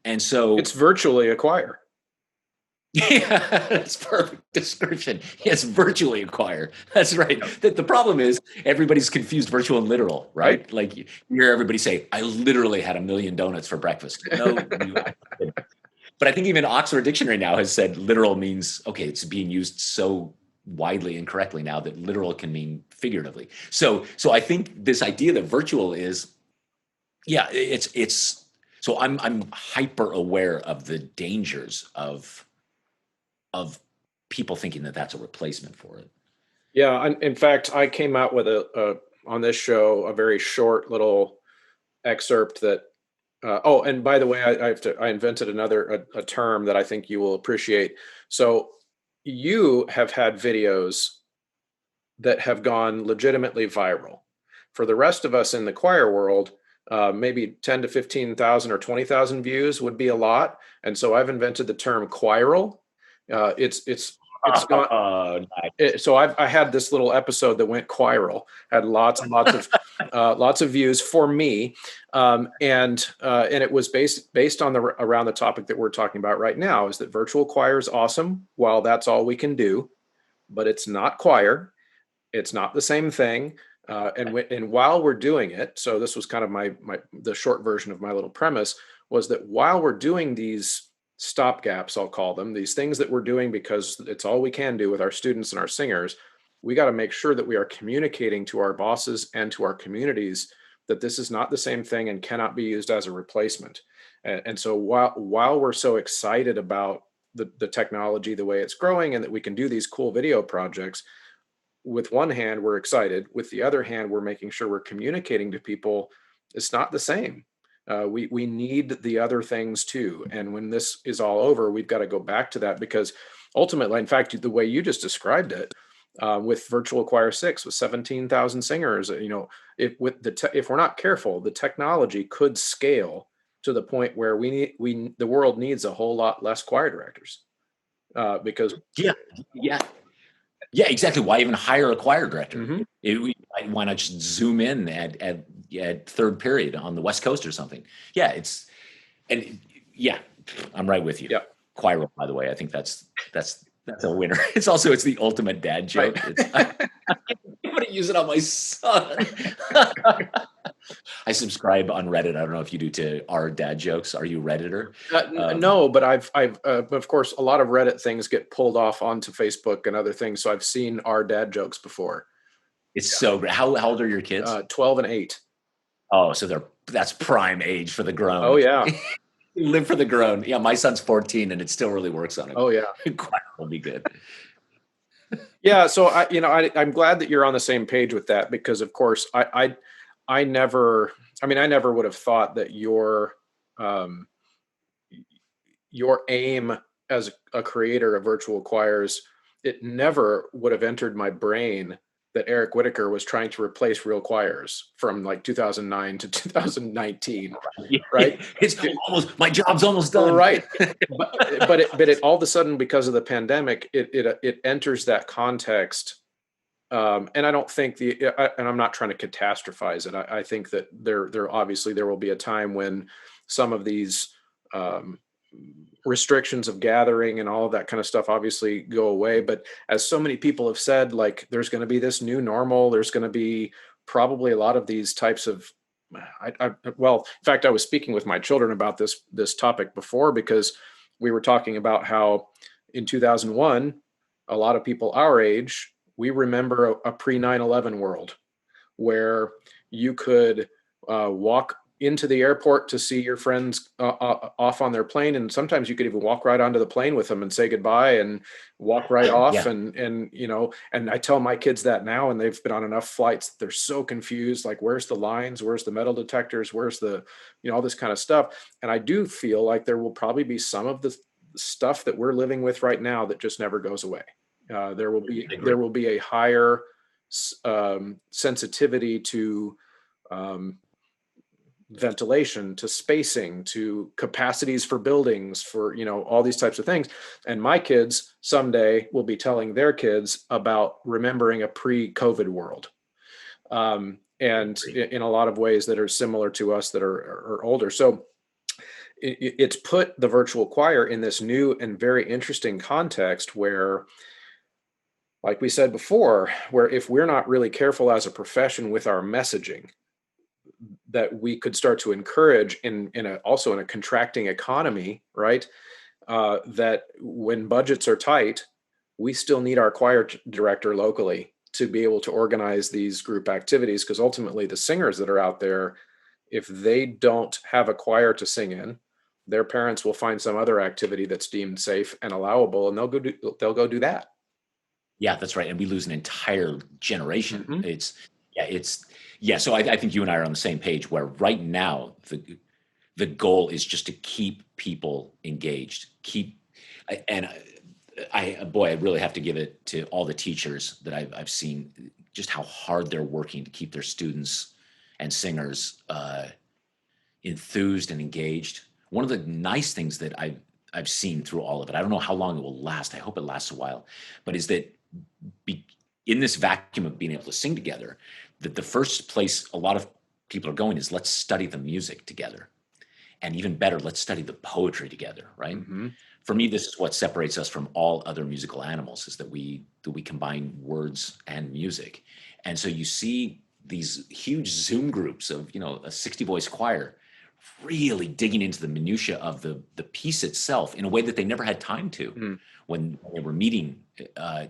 And so it's virtually a choir. Yeah, that's perfect description. Yes, virtually a choir. That's right. The problem is everybody's confused virtual and literal, right? Like you hear everybody say, I literally had 1 million donuts for breakfast. No, but I think even Oxford Dictionary now has said literal means, okay, it's being used so widely and correctly now that literal can mean figuratively. So I think this idea that virtual is, yeah, it's so I'm hyper aware of the dangers of of people thinking that that's a replacement for it. Yeah. In fact, I came out with on this show, a very short little excerpt that, oh, and by the way, I invented a term that I think you will appreciate. So you have had videos that have gone legitimately viral. For the rest of us in the choir world, maybe 10 to 15,000 or 20,000 views would be a lot. And so I've invented the term choiral. It's gone. Nice. So I had this little episode that went viral, had lots and lots of views for me, and it was based on around the topic that we're talking about right now, is that virtual choir is awesome while that's all we can do, but it's not choir. It's not the same thing. And while we're doing it, so this was kind of the short version of my little premise, was that while we're doing these stopgaps, I'll call them, these things that we're doing because it's all we can do with our students and our singers, we got to make sure that we are communicating to our bosses and to our communities that this is not the same thing and cannot be used as a replacement. And so while we're so excited about the technology, the way it's growing, and that we can do these cool video projects, with one hand, we're excited. With the other hand, we're making sure we're communicating to people it's not the same. We need the other things too. And when this is all over, we've got to go back to that, because ultimately, in fact, the way you just described it, with Virtual Choir 6 with 17,000 singers, if we're not careful, the technology could scale to the point where the world needs a whole lot less choir directors, because Yeah, exactly. Why even hire a choir director? Mm-hmm. Why not just zoom in at third period on the West Coast or something? Yeah, I'm right with you. Yeah. Choir, by the way, I think that's a winner. It's the ultimate dad joke. Right. I'm going to use it on my son. I subscribe on Reddit. I don't know if you do, to our dad jokes. Are you a Redditor? No, but I've of course, a lot of Reddit things get pulled off onto Facebook and other things. So I've seen our dad jokes before. It's so great. How old are your kids? 12 and 8. Oh, so that's prime age for the grown. Oh yeah. Live for the grown. Yeah, my son's 14 and it still really works on him. Oh yeah. Choir will be good. Yeah, so I'm glad that you're on the same page with that, because of course I never would have thought that your aim as a creator of virtual choirs, it never would have entered my brain that Eric Whitaker was trying to replace real choirs from like 2009 to 2019, right? My job's almost done. Right. but it all of a sudden, because of the pandemic, it enters that context. And I don't think and I'm not trying to catastrophize it. I think that there obviously there will be a time when some of these restrictions of gathering and all of that kind of stuff obviously go away. But as so many people have said, like, there's going to be this new normal. There's going to be probably a lot of these types of, well, in fact, I was speaking with my children about this topic before, because we were talking about how in 2001, a lot of people our age, we remember a pre 9/11 world where you could walk into the airport to see your friends off on their plane, and sometimes you could even walk right onto the plane with them and say goodbye and walk right off. Yeah. And I tell my kids that now, and they've been on enough flights that they're so confused, like, where's the lines, where's the metal detectors, where's the all this kind of stuff. And I do feel like there will probably be some of the stuff that we're living with right now that just never goes away. There will be a higher sensitivity to ventilation, to spacing, to capacities for buildings, for all these types of things. And my kids someday will be telling their kids about remembering a pre-COVID world, and in a lot of ways that are similar to us that are older. So it's put the virtual choir in this new and very interesting context where, like we said before, where if we're not really careful as a profession with our messaging, that we could start to encourage also in a contracting economy, right? That when budgets are tight, we still need our choir director locally to be able to organize these group activities, because ultimately the singers that are out there, if they don't have a choir to sing in, their parents will find some other activity that's deemed safe and allowable, and they'll go do that. Yeah, that's right. And we lose an entire generation. Hmm. Yeah. So I think you and I are on the same page where right now the goal is just to keep people engaged, and boy, I really have to give it to all the teachers that I've seen, just how hard they're working to keep their students and singers enthused and engaged. One of the nice things that I've seen through all of it, I don't know how long it will last. I hope it lasts a while, but is that be, in this vacuum of being able to sing together, that the first place a lot of people are going is let's study the music together, and even better, let's study the poetry together. Right? Hmm. For me, this is what separates us from all other musical animals: is that we combine words and music, and so you see these huge Zoom groups of a 60 voice choir really digging into the minutia of the piece itself in a way that they never had time to Mm. when they were meeting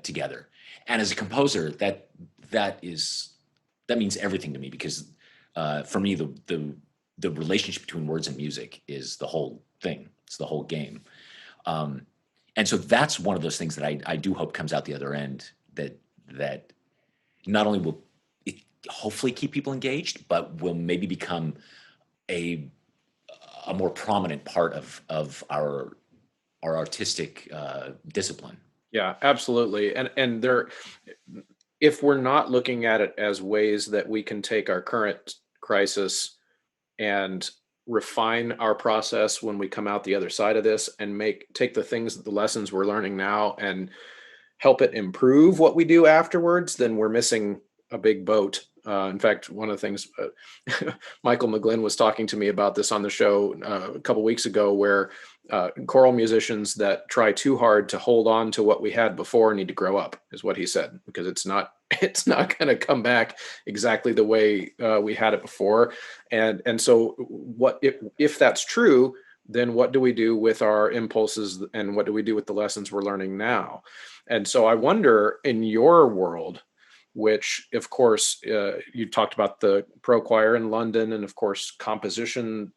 together. And as a composer, that means everything to me, because for me the relationship between words and music is the whole thing. It's the whole game. Um, and so that's one of those things that I do hope comes out the other end, that not only will it hopefully keep people engaged, but will maybe become a more prominent part of our artistic discipline. Yeah, absolutely. And there, if we're not looking at it as ways that we can take our current crisis and refine our process when we come out the other side of this, and take the things, the lessons we're learning now, and help it improve what we do afterwards, then we're missing a big boat. In fact, one of the things Michael McGlynn was talking to me about this on the show a couple weeks ago, where choral musicians that try too hard to hold on to what we had before need to grow up, is what he said, because it's not going to come back exactly the way we had it before. And so, what if that's true? Then what do we do with our impulses, and what do we do with the lessons we're learning now? And so I wonder, in your world, which of course you talked about the pro choir in London, and of course composition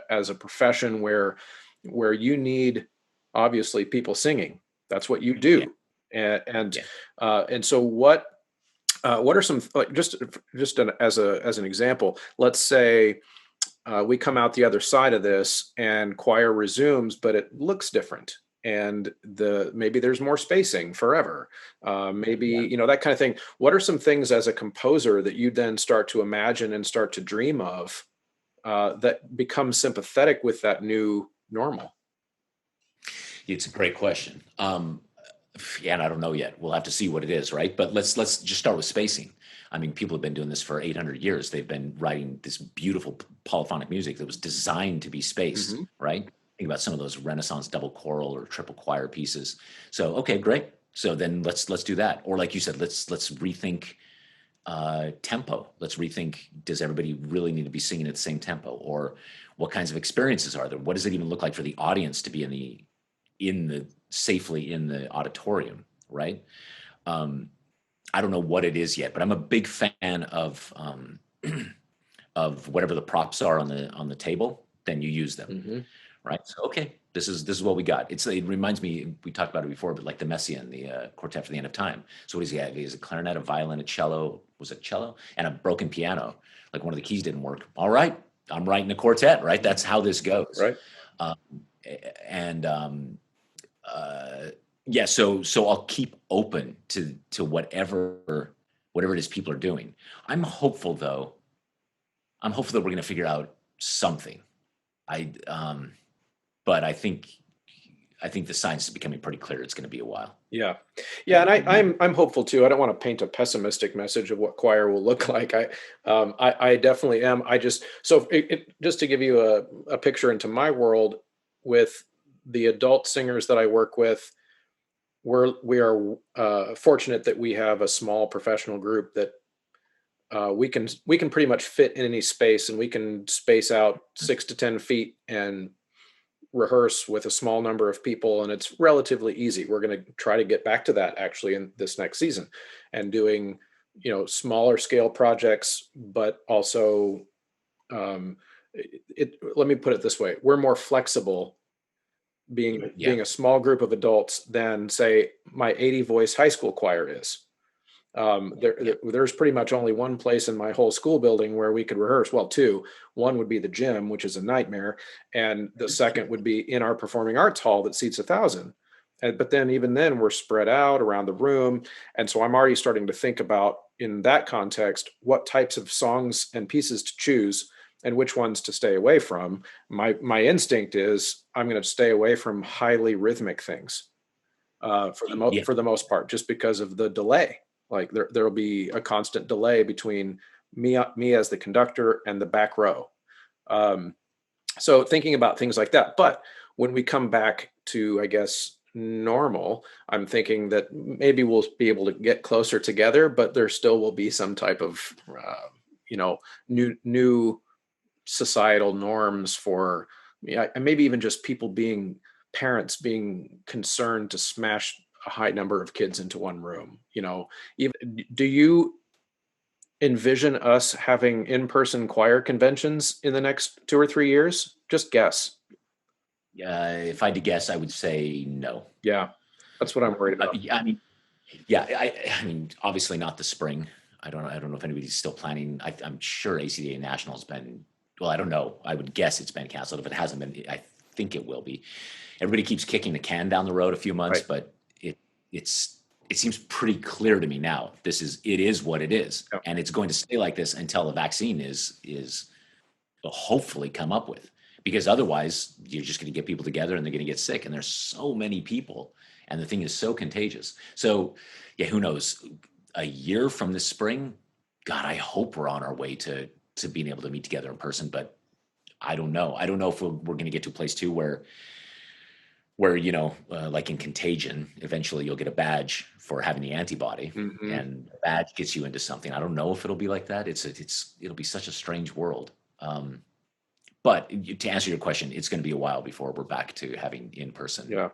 as a profession where you need obviously people singing. That's what you Yeah, do. And yeah. and so what are some, like, as an example, let's say we come out the other side of this and choir resumes, but it looks different. And maybe there's more spacing forever. Maybe, Yeah. that kind of thing. What are some things as a composer that you then start to imagine and start to dream of that become sympathetic with that new normal? It's a great question. Yeah, and I don't know yet. We'll have to see what it is, right? But let's just start with spacing. I mean, people have been doing this for 800 years. They've been writing this beautiful polyphonic music that was designed to be spaced, Hmm. right? Think about some of those Renaissance double choral or triple choir pieces. So, okay, great. So then let's do that. Or like you said, let's rethink tempo. Let's rethink: does everybody really need to be singing at the same tempo? Or what kinds of experiences are there? What does it even look like for the audience to be safely in the auditorium, right? Um, I don't know what it is yet, but I'm a big fan of whatever the props are on the table. Then you use them, Hmm. right? So okay, this is what we got. It reminds me, we talked about it before, but like the Messiaen, the Quartet for the End of Time. So what does he have? He has a clarinet, a violin, a cello. Was it cello? And a broken piano. Like one of the keys didn't work. All right, I'm writing a quartet, right? That's how this goes. Right. Um, and uh, yeah, so I'll keep open to whatever it is people are doing. I'm hopeful though. I'm hopeful that we're going to figure out something. I but I think the science is becoming pretty clear. It's going to be a while. Yeah. Yeah, and I'm hopeful too. I don't want to paint a pessimistic message of what choir will look like. I definitely am. I just, so just to give you a picture into my world, with the adult singers that I work with, we are fortunate that we have a small professional group that we can pretty much fit in any space, and we can space out 6 to 10 feet and rehearse with a small number of people, and it's relatively easy. We're going to try to get back to that actually in this next season, and doing smaller scale projects, but also um, let me put it this way. We're more flexible Yeah. being a small group of adults than say my 80 voice high school choir is. Yeah. There's pretty much only one place in my whole school building where we could rehearse. Well, two. One would be the gym, which is a nightmare, and the second would be in our performing arts hall that seats 1,000. But then, even then, we're spread out around the room, and so I'm already starting to think about, in that context, what types of songs and pieces to choose and which ones to stay away from. My instinct is I'm going to stay away from highly rhythmic things Yeah. for the most part, just because of the delay. Like there'll be a constant delay between me as the conductor and the back row. Um, so thinking about things like that. But when we come back to, I guess, normal, I'm thinking that maybe we'll be able to get closer together, but there still will be some type of, you know, new societal norms for, yeah, and maybe even just parents being concerned to smash a high number of kids into one room. Even, do you envision us having in-person choir conventions in the next 2 or 3 years? Just guess. If I had to guess, I would say no. Yeah, that's what I'm worried about. Yeah, I mean, yeah, I mean, obviously not the spring. I don't know if anybody's still planning. I'm sure ACDA National has been. Well, I don't know. I would guess it's been canceled. If it hasn't been, I think it will be. Everybody keeps kicking the can down the road a few months, Right. but it's it seems pretty clear to me now. It is what it is, Yeah. and it's going to stay like this until a vaccine is hopefully come up with. Because otherwise, you're just going to get people together and they're going to get sick. And there's so many people, and the thing is so contagious. So, yeah, who knows? A year from this spring, God, I hope we're on our way to being able to meet together in person. But I don't know. I don't know if we're going to get to a place too where like in Contagion, eventually you'll get a badge for having the antibody, Mm-hmm. and a badge gets you into something. I don't know if it'll be like that. It'll be such a strange world. But to answer your question, it's going to be a while before we're back to having in-person Yeah.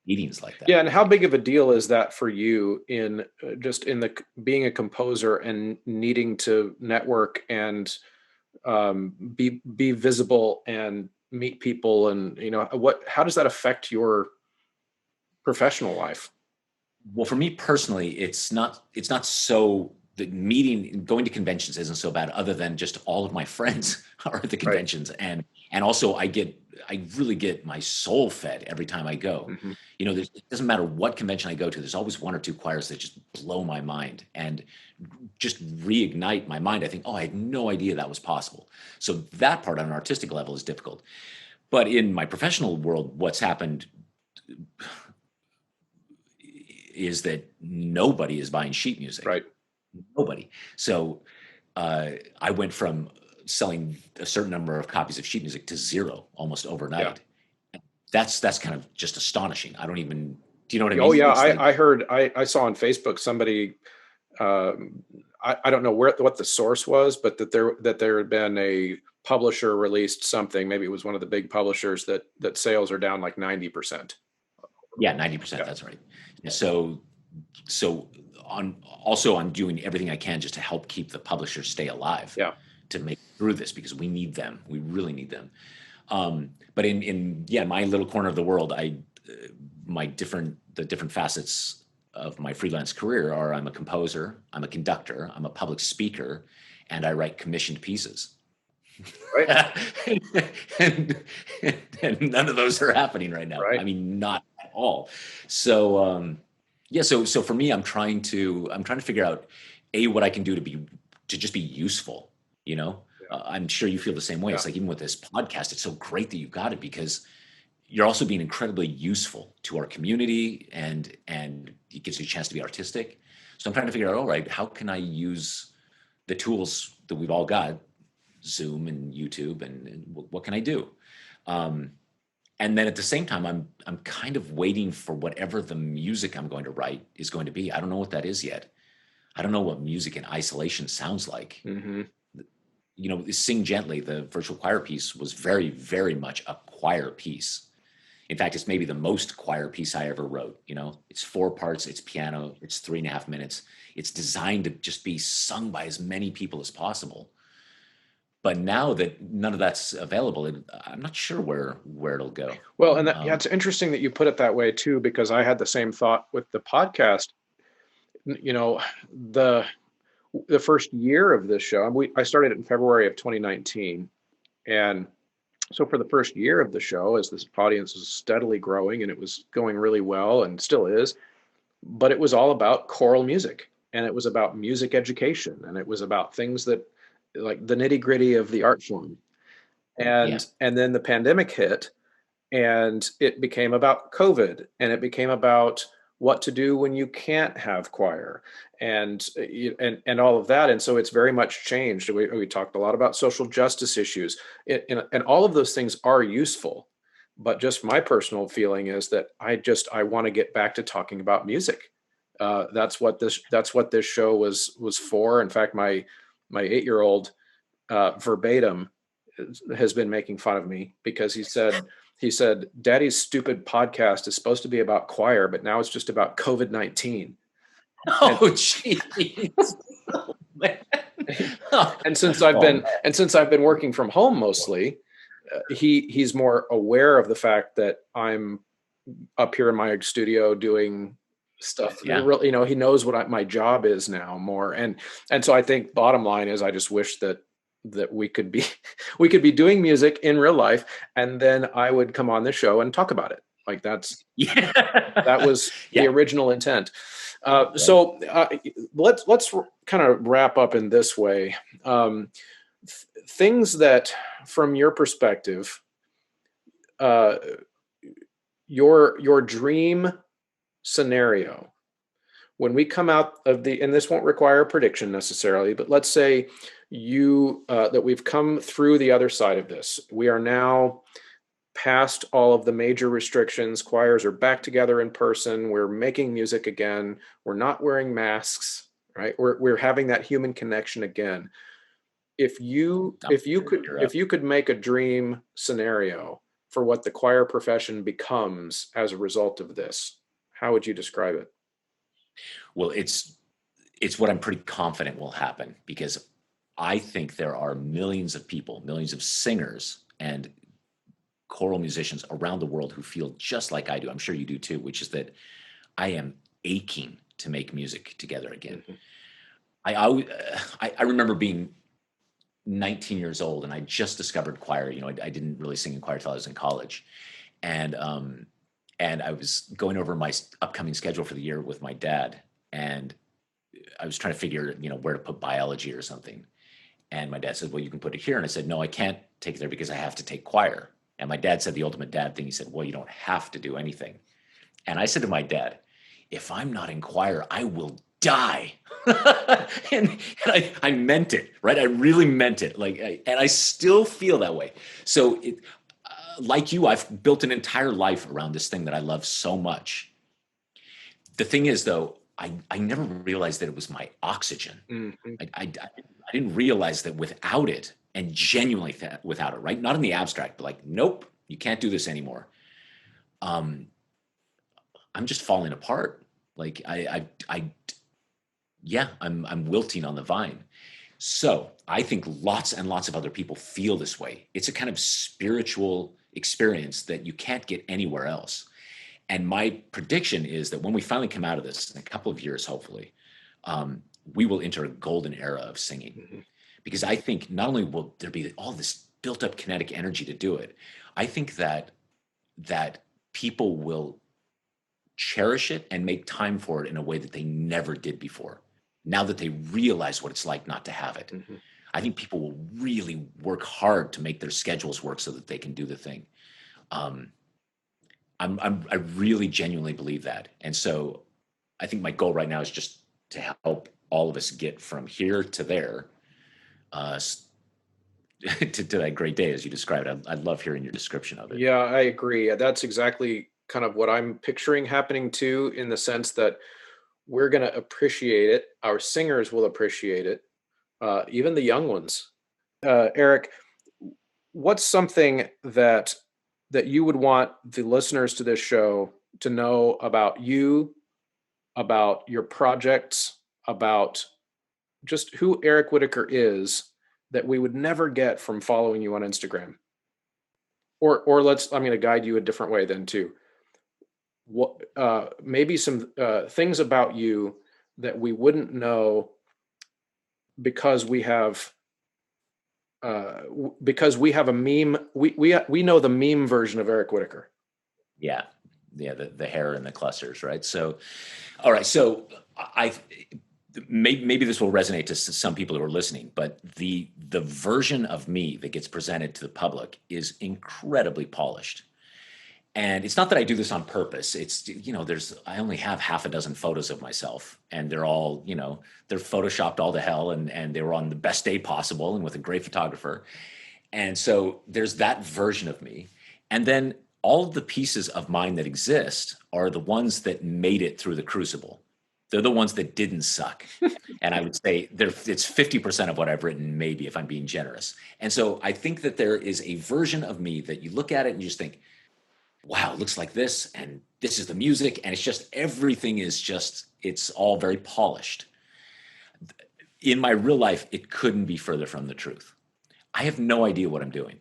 meetings like that. Yeah, and how big of a deal is that for you in just in the being a composer and needing to network and be visible and meet people, and how does that affect your professional life? Well, for me personally, it's not so the meeting going to conventions isn't so bad, other than just all of my friends are at the Right. conventions, and also I really get my soul fed every time I go. Hmm. It doesn't matter what convention I go to. There's always one or two choirs that just blow my mind and just reignite my mind. I think, oh, I had no idea that was possible. So that part on an artistic level is difficult. But in my professional world, what's happened is that nobody is buying sheet music. Right. Nobody. So I went from selling a certain number of copies of sheet music to zero almost Yeah. overnight. That's kind of just astonishing. I don't even. Do you know what I Oh mean? yeah, It's like, I heard, I saw on Facebook somebody, I don't know what the source was, but that there had been a publisher released something. Maybe it was one of the big publishers that sales are down like 90%. yeah, 90%. Yeah. That's right. So I'm doing everything I can just to help keep the publishers stay alive, Yeah. to make it through this, because we need them. We really need them. But in my little corner of the world, the different facets of my freelance career are: I'm a composer, I'm a conductor, I'm a public speaker, and I write commissioned pieces. Right. and, and none of those are happening right now. Right. I mean, not at all. So so for me, I'm trying to figure out what I can do to just be useful. I'm sure you feel the same way. Yeah. It's like, even with this podcast, it's so great that you've got it, because you're also being incredibly useful to our community, and it gives you a chance to be artistic. So I'm trying to figure out, all right, how can I use the tools that we've all got, Zoom and YouTube, and what can I do? And then at the same time, I'm kind of waiting for whatever the music I'm going to write is going to be. I don't know what that is yet. I don't know what music in isolation sounds like. Hmm. Sing Gently, the virtual choir piece, was very, very much a choir piece. In fact, it's maybe the most choir piece I ever wrote. It's 4 parts, it's piano, it's 3.5 minutes. It's designed to just be sung by as many people as possible. But now that none of that's available, I'm not sure where it'll go. Well, and yeah, it's interesting that you put it that way too, because I had the same thought with the podcast. You know, the the first year of this show, I started it in February of 2019, and so for the first year of the show, as this audience was steadily growing and it was going really well and still is, but it was all about choral music, and it was about music education, and it was about things that, like, the nitty gritty of the art form. Yeah. And then the pandemic hit, and it became about COVID, and it became about what to do when you can't have choir, and all of that. And so it's very much changed. We talked a lot about social justice issues, and all of those things are useful. But just my personal feeling is that I want to get back to talking about music. That's what this show was for. In fact, my 8-year-old verbatim has been making fun of me because he said, Daddy's stupid podcast is supposed to be about choir, but now it's just about COVID-19. Oh, jeez. Oh, man. And since I've been working from home mostly, he's more aware of the fact that I'm up here in my studio doing stuff. Yeah. He knows what my job is now more. And so I think bottom line is I just wish that we could be doing music in real life, and then I would come on the show and talk about it. Like that was the original intent. So let's kind of wrap up in this way. Things that, from your perspective, your dream scenario when we come out of and this won't require a prediction necessarily, but let's say that we've come through the other side of this. We are now past all of the major restrictions. Choirs are back together in person. We're making music again. We're not wearing masks, right? We're having that human connection again. If you could make a dream scenario for what the choir profession becomes as a result of this, how would you describe it? Well, it's what I'm pretty confident will happen, because I think there are millions of people, millions of singers and choral musicians around the world who feel just like I do. I'm sure you do too, which is that I am aching to make music together again. I remember being 19 years old, and I just discovered choir. I didn't really sing in choir till I was in college, and I was going over my upcoming schedule for the year with my dad, and I was trying to figure, where to put biology or something. And my dad said, well, you can put it here. And I said, no, I can't take it there because I have to take choir. And my dad said the ultimate dad thing. He said, well, you don't have to do anything. And I said to my dad, if I'm not in choir, I will die. and I meant it, right? I really meant it. And I still feel that way. So like you, I've built an entire life around this thing that I love so much. The thing is, though, I never realized that it was my oxygen. Mm-hmm. I didn't realize that without it, and genuinely without it, right? Not in the abstract, but like, nope, you can't do this anymore. I'm just falling apart. Like I'm wilting on the vine. So I think lots and lots of other people feel this way. It's a kind of spiritual experience that you can't get anywhere else. And my prediction is that when we finally come out of this in a couple of years, hopefully, we will enter a golden era of singing. Mm-hmm. Because I think not only will there be all this built up kinetic energy to do it, I think that people will cherish it and make time for it in a way that they never did before. Now that they realize what it's like not to have it. Mm-hmm. I think people will really work hard to make their schedules work so that they can do the thing. I really genuinely believe that. And so I think my goal right now is just to help all of us get from here to there, to that great day, as you described. I love hearing your description of it. Yeah, I agree. That's exactly kind of what I'm picturing happening too, in the sense that we're going to appreciate it. Our singers will appreciate it. Even the young ones. Eric, what's something that you would want the listeners to this show to know about you, about your projects, about just who Eric Whitaker is, that we would never get from following you on Instagram? Or I'm going to guide you a different way then too. What maybe some things about you that we wouldn't know because because we have a meme. We know the meme version of Eric Whitaker. Yeah. Yeah. The hair and the clusters, right? So, all right. So I maybe this will resonate to some people who are listening, but the version of me that gets presented to the public is incredibly polished. And it's not that I do this on purpose. It's, I only have half a dozen photos of myself, and they're all, they're photoshopped all to hell, and they were on the best day possible and with a great photographer. And so there's that version of me. And then all of the pieces of mine that exist are the ones that made it through the crucible. They're the ones that didn't suck. And I would say it's 50% of what I've written, maybe, if I'm being generous. And so I think that there is a version of me that you look at it and you just think, wow, it looks like this, and this is the music, and it's just, everything is just, it's all very polished. In my real life, it couldn't be further from the truth. I have no idea what I'm doing.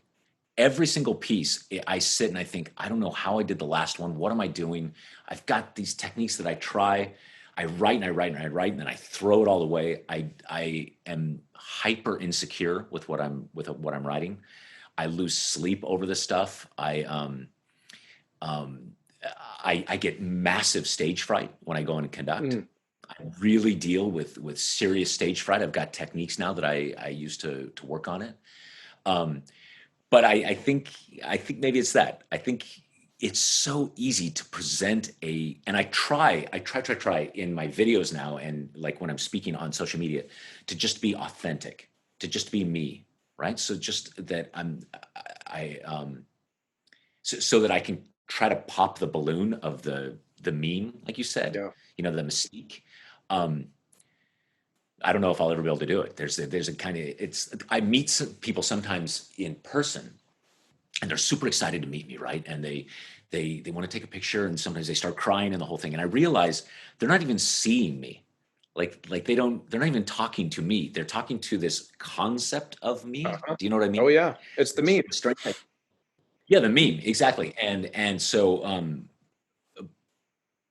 Every single piece, I sit and I think, I don't know how I did the last one. What am I doing? I've got these techniques that I try. I write and I write and I write, and then I throw it all away. I am hyper insecure with what I'm writing. I lose sleep over this stuff. I get massive stage fright when I go in and conduct. I really deal with serious stage fright. I've got techniques now that I use to work on it. But I think maybe it's that. I think it's so easy to present and I try in my videos now, and like when I'm speaking on social media, to just be authentic, to just be me, right? So just that so that I can try to pop the balloon of the meme, like you said, Yeah. The mystique. I don't know if I'll ever be able to do it. There's a kind of, I meet some people sometimes in person, and they're super excited to meet me, right? And they want to take a picture, and sometimes they start crying and the whole thing. And I realize they're not even seeing me. Like they're not even talking to me. They're talking to this concept of me. Uh-huh. Do you know what I mean? Oh yeah, it's the meme. Yeah, the meme, exactly. And so,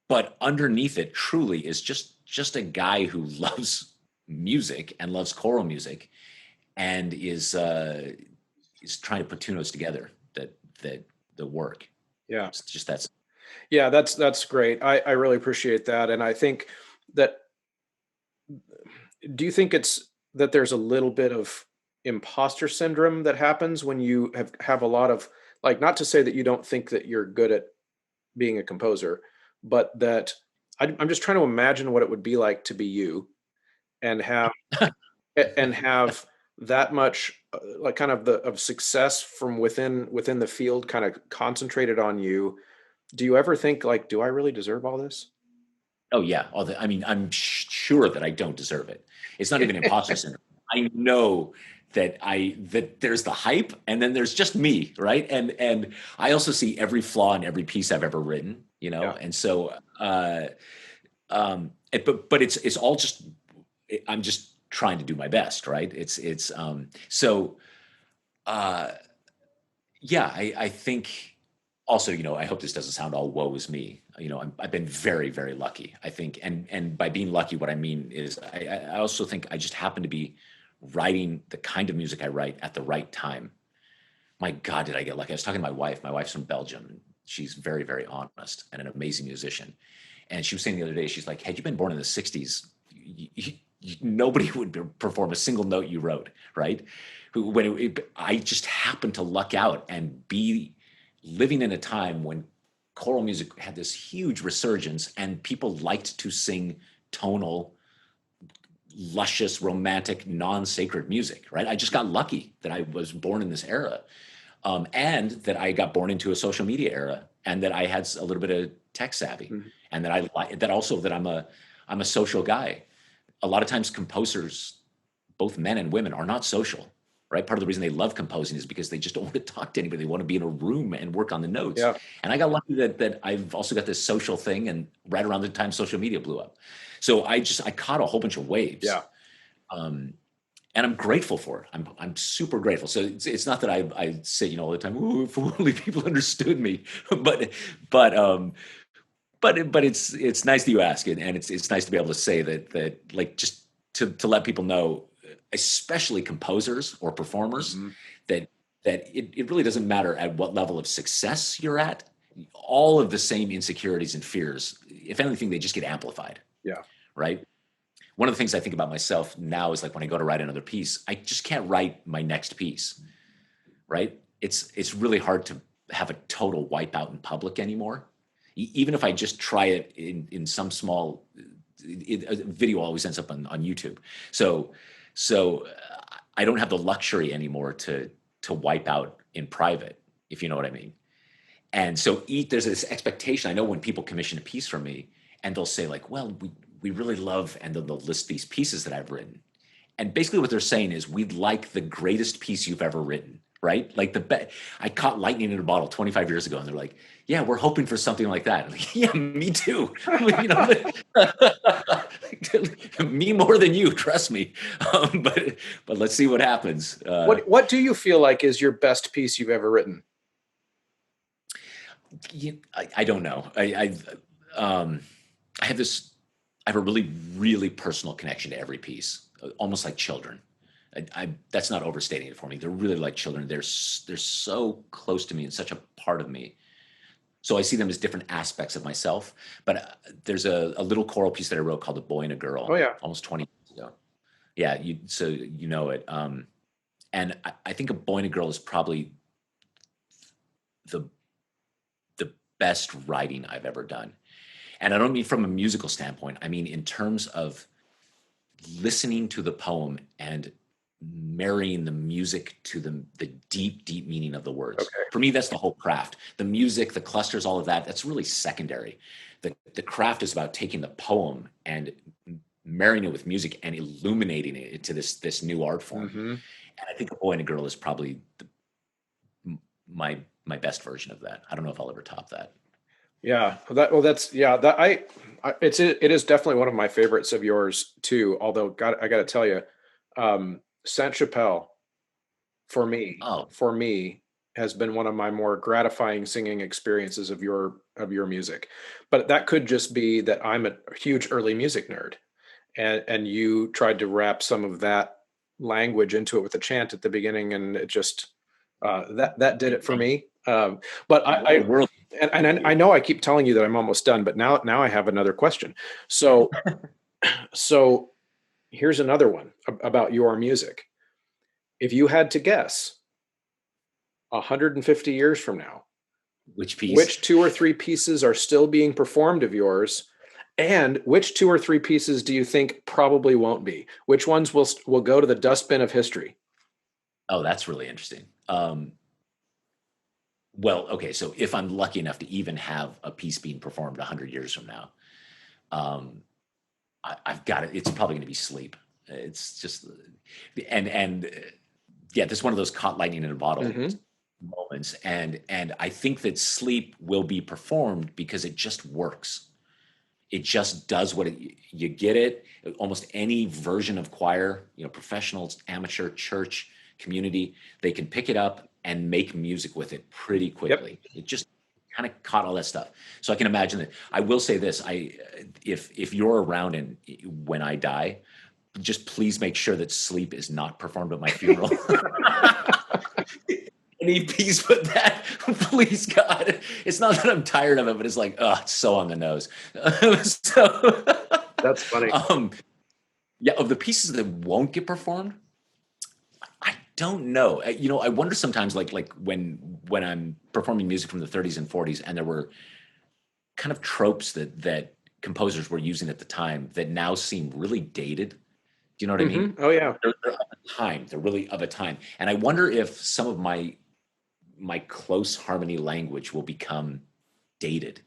but underneath it truly is just a guy who loves music and loves choral music, and is trying to put two notes together that work. Yeah. It's just that's. Yeah, that's great. I really appreciate that. And I think that, do you think it's that there's a little bit of imposter syndrome that happens when you have a lot of, like, not to say that you don't think that you're good at being a composer, but that I'm just trying to imagine what it would be like to be you and have and have that much like kind of of success from within the field kind of concentrated on you. Do you ever think, like, do I really deserve all this? Oh yeah. I mean, I'm sure that I don't deserve it. It's not even imposter syndrome. I know that there's the hype, and then there's just me, right? And I also see every flaw in every piece I've ever written, Yeah. and so but it's all just, I'm just trying to do my best, right? So yeah, I think also, I hope this doesn't sound all woe is me. I've been very, very lucky, I think. And by being lucky, what I mean is I also think I just happen to be writing the kind of music I write at the right time. My God, did I get lucky. I was talking to my wife. My wife's from Belgium, and she's very, very honest and an amazing musician. And she was saying the other day, she's like, had you been born in the 60s, nobody would perform a single note you wrote, right? I just happened to luck out and be living in a time when choral music had this huge resurgence, and people liked to sing tonal, luscious, romantic, non-sacred music, right? I just got lucky that I was born in this era, and that I got born into a social media era, and that I had a little bit of tech savvy, and that I'm a social guy. A lot of times composers, both men and women, are not social, right? Part of the reason they love composing is because they just don't want to talk to anybody. They want to be in a room and work on the notes. Yeah. And I got lucky that I've also got this social thing, and right around the time social media blew up. So I caught a whole bunch of waves. Yeah. and I'm grateful for it. I'm super grateful. So it's not that I say, all the time, "Ooh, if only people understood me," but but um but it's nice that you ask it, and it's nice to be able to say that like just to let people know, especially composers or performers, Mm-hmm. that it really doesn't matter at what level of success you're at. All of the same insecurities and fears, if anything, they just get amplified, Yeah. right? One of the things I think about myself now is like when I go to write another piece, I just can't write my next piece, right? It's really hard to have a total wipeout in public anymore. Even if I just try it in some small a video, always ends up on YouTube. So I don't have the luxury anymore to wipe out in private, if you know what I mean. And so there's this expectation. I know when people commission a piece from me and they'll say like, well, we really love, and then they'll list these pieces that I've written. And basically what they're saying is, we'd like the greatest piece you've ever written, right? Like I caught lightning in a bottle 25 years ago, and they're like, yeah, we're hoping for something like that. I'm like, yeah, me too. Me more than you, trust me. But let's see what happens. What do you feel like is your best piece you've ever written? I don't know. I have this. I have a really, really personal connection to every piece, almost like children. That's not overstating it for me. They're really like children. They're so close to me and such a part of me. So I see them as different aspects of myself. But there's a little choral piece that I wrote called "A Boy and a Girl," Oh yeah. almost 20 years ago. Yeah, so you know it. And I think "A Boy and a Girl" is probably the the best writing I've ever done. And I don't mean from a musical standpoint. I mean in terms of listening to the poem and marrying the music to the deep, deep meaning of the words. Okay. For me, that's the whole craft. The music, the clusters, all of that, that's really secondary. The craft is about taking the poem and marrying it with music and illuminating it into this new art form. Mm-hmm. And I think "A Boy and a Girl" is probably my best version of that. I don't know if I'll ever top that. Yeah, that's yeah, that it is definitely one of my favorites of yours too. Although, I got to tell you, Saint Chapelle Oh, for me has been one of my more gratifying singing experiences of your music. But that could just be that I'm a huge early music nerd, and you tried to wrap some of that language into it with a chant at the beginning, and it just that did it for me. But what a world. I know I keep telling you that I'm almost done, but now I have another question. So so here's another one about your music. If you had to guess 150 years from now, Which piece? which two or three pieces are still being performed of yours, and which two or three pieces do you think probably won't be? Which ones will go to the dustbin of history? Oh, that's really interesting. Well, okay, so if I'm lucky enough to even have a piece being performed 100 years from now, um, I've got it. It's probably going to be "Sleep." It's just, and yeah, this is one of those caught lightning in a bottle Mm-hmm. moments, and I think that "Sleep" will be performed because it just works. It just does what you get it. Almost any version of choir, professionals, amateur, church, community, they can pick it up and make music with it pretty Yep. quickly. It just kind of caught all that stuff. So I can imagine that. I will say this: if you're around and when I die, just please make sure that "Sleep" is not performed at my funeral. Any piece but that, please God. It's not that I'm tired of it, but it's like, oh, it's so on the nose. So, That's funny. yeah, of the pieces that won't get performed, I don't know. I wonder sometimes, like when I'm performing music from the 30s and 40s, and there were kind of tropes that composers were using at the time that now seem really dated. Do you know what I mean? Oh yeah. They're of a time. They're really of a time, and I wonder if some of my close harmony language will become dated,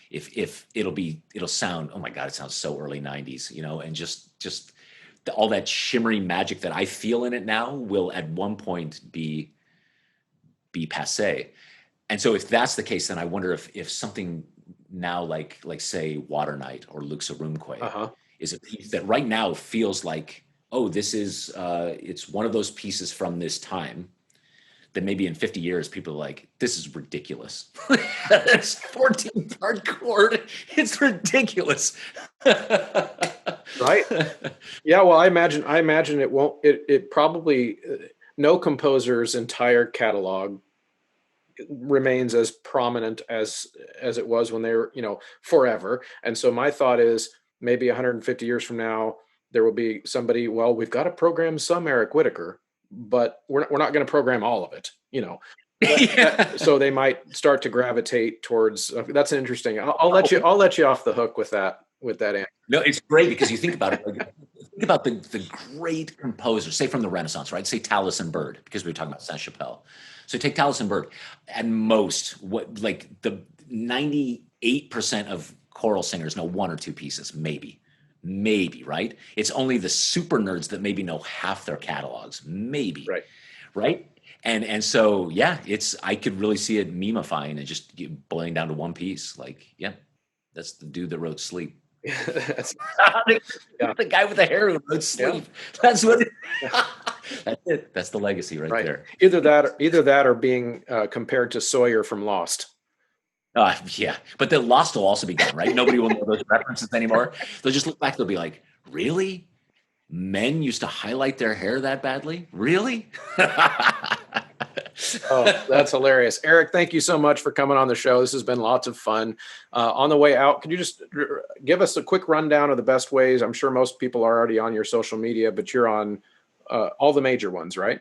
if it'll sound, oh my God, it sounds so early 90s, and just all that shimmery magic that I feel in it now will at one point be passe. And so if that's the case, then I wonder if something now, like say Water Night or Luxorumque, Uh-huh. is a piece that right now feels like oh, this is, it's one of those pieces from this time that maybe in 50 years, people are like, this is ridiculous. It's 14-part chord. It's ridiculous. Right. Yeah. Well, I imagine it won't, it probably, no composer's entire catalog remains as prominent as it was when they were, forever. And so my thought is maybe 150 years from now, there will be somebody, well, we've got to program some Eric Whitaker, but we're not going to program all of it, Yeah. so they might start to gravitate towards, that's interesting. I'll let you off the hook with that answer. No, it's great because you think about it. Like, think about the great composers, say from the Renaissance, right? Say Tallis and Bird, because we were talking about Saint-Chapelle. So take Tallis and Bird. At most, like the 98% of choral singers know one or two pieces, maybe, right? It's only the super nerds that maybe know half their catalogs, maybe, right? And so yeah, I could really see it memifying and just boiling down to one piece. Like, yeah, that's the dude that wrote Sleep. That's, the guy with the hair who wrote Sleep. Yeah. That's what. That's it. That's the legacy right there. Either that or being compared to Sawyer from Lost. Yeah, but the Lost will also be gone, right? Nobody will know those references anymore. They'll just look back. They'll be like, "Really? Men used to highlight their hair that badly? Really?" Oh, that's hilarious. Eric, thank you so much for coming on the show. This has been lots of fun. On the way out, could you just give us a quick rundown of the best ways? I'm sure most people are already on your social media, but you're on all the major ones, right?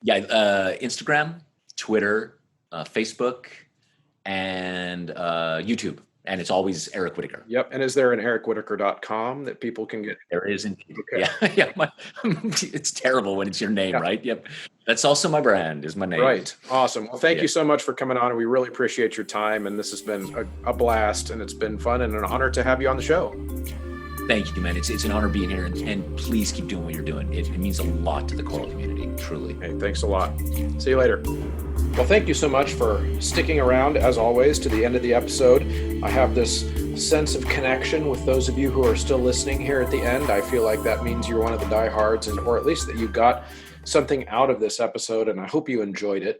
Yeah, Instagram, Twitter, Facebook, and YouTube. And it's always Eric Whitaker. Yep. And is there an ericwhitaker.com that people can get? There is indeed. Okay. Yeah. It's terrible when it's your name, right? Yep. That's also my brand, is my name. Right. Awesome. Well, thank you so much for coming on. We really appreciate your time. And this has been a blast, and it's been fun and an honor to have you on the show. Thank you, man. It's an honor being here, and please keep doing what you're doing. It means a lot to the choral community, truly. Hey, thanks a lot. See you later. Well, thank you so much for sticking around, as always, to the end of the episode. I have this sense of connection with those of you who are still listening here at the end. I feel like that means you're one of the diehards, or at least that you got something out of this episode, and I hope you enjoyed it.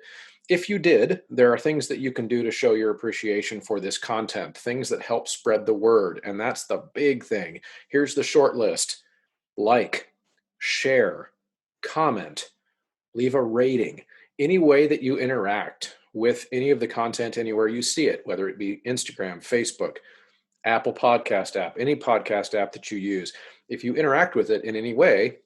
If you did, there are things that you can do to show your appreciation for this content, things that help spread the word, and that's the big thing. Here's the short list. Like, share, comment, leave a rating. Any way that you interact with any of the content anywhere you see it, whether it be Instagram, Facebook, Apple Podcast app, any podcast app that you use, if you interact with it in any way,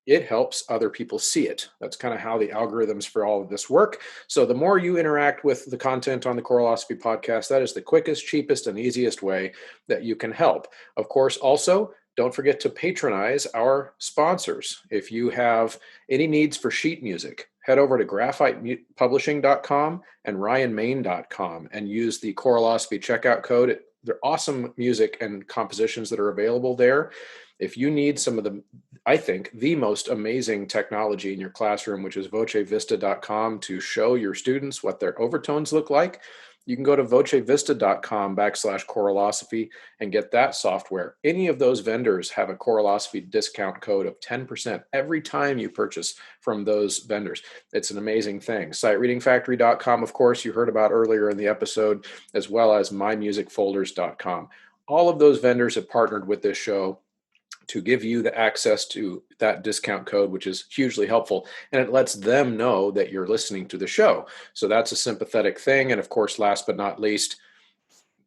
it helps other people see it. That's kind of how the algorithms for all of this work. So the more you interact with the content on the Choralosophy podcast, that is the quickest, cheapest, and easiest way that you can help. Of course, also, don't forget to patronize our sponsors. If you have any needs for sheet music, head over to graphitepublishing.com and ryanmain.com and use the Choralosophy checkout code. They're awesome music and compositions that are available there. If you need some of the, I think, the most amazing technology in your classroom, which is vocevista.com, to show your students what their overtones look like, you can go to vocevista.com/choralosophy and get that software. Any of those vendors have a Choralosophy discount code of 10% every time you purchase from those vendors. It's an amazing thing. SightReadingFactory.com, of course, you heard about earlier in the episode, as well as mymusicfolders.com. All of those vendors have partnered with this show to give you the access to that discount code, which is hugely helpful. And it lets them know that you're listening to the show. So that's a sympathetic thing. And of course, last but not least,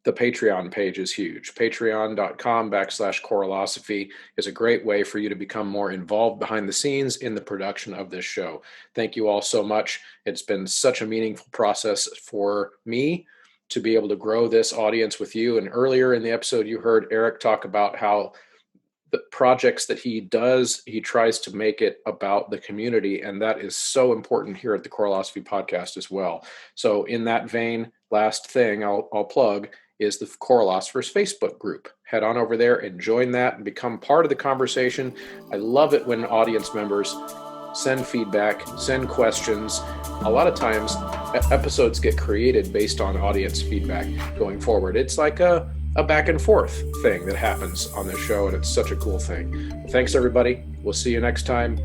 the Patreon page is huge. Patreon.com/Choralosophy is a great way for you to become more involved behind the scenes in the production of this show. Thank you all so much. It's been such a meaningful process for me to be able to grow this audience with you. And earlier in the episode, you heard Eric talk about how the projects that he does, he tries to make it about the community. And that is so important here at the Choralosophy podcast as well. So in that vein, last thing I'll plug is the Choralosophers Facebook group. Head on over there and join that and become part of the conversation. I love it when audience members send feedback, send questions. A lot of times episodes get created based on audience feedback going forward. It's like a a back and forth thing that happens on this show, and it's such a cool thing. Thanks, everybody. We'll see you next time.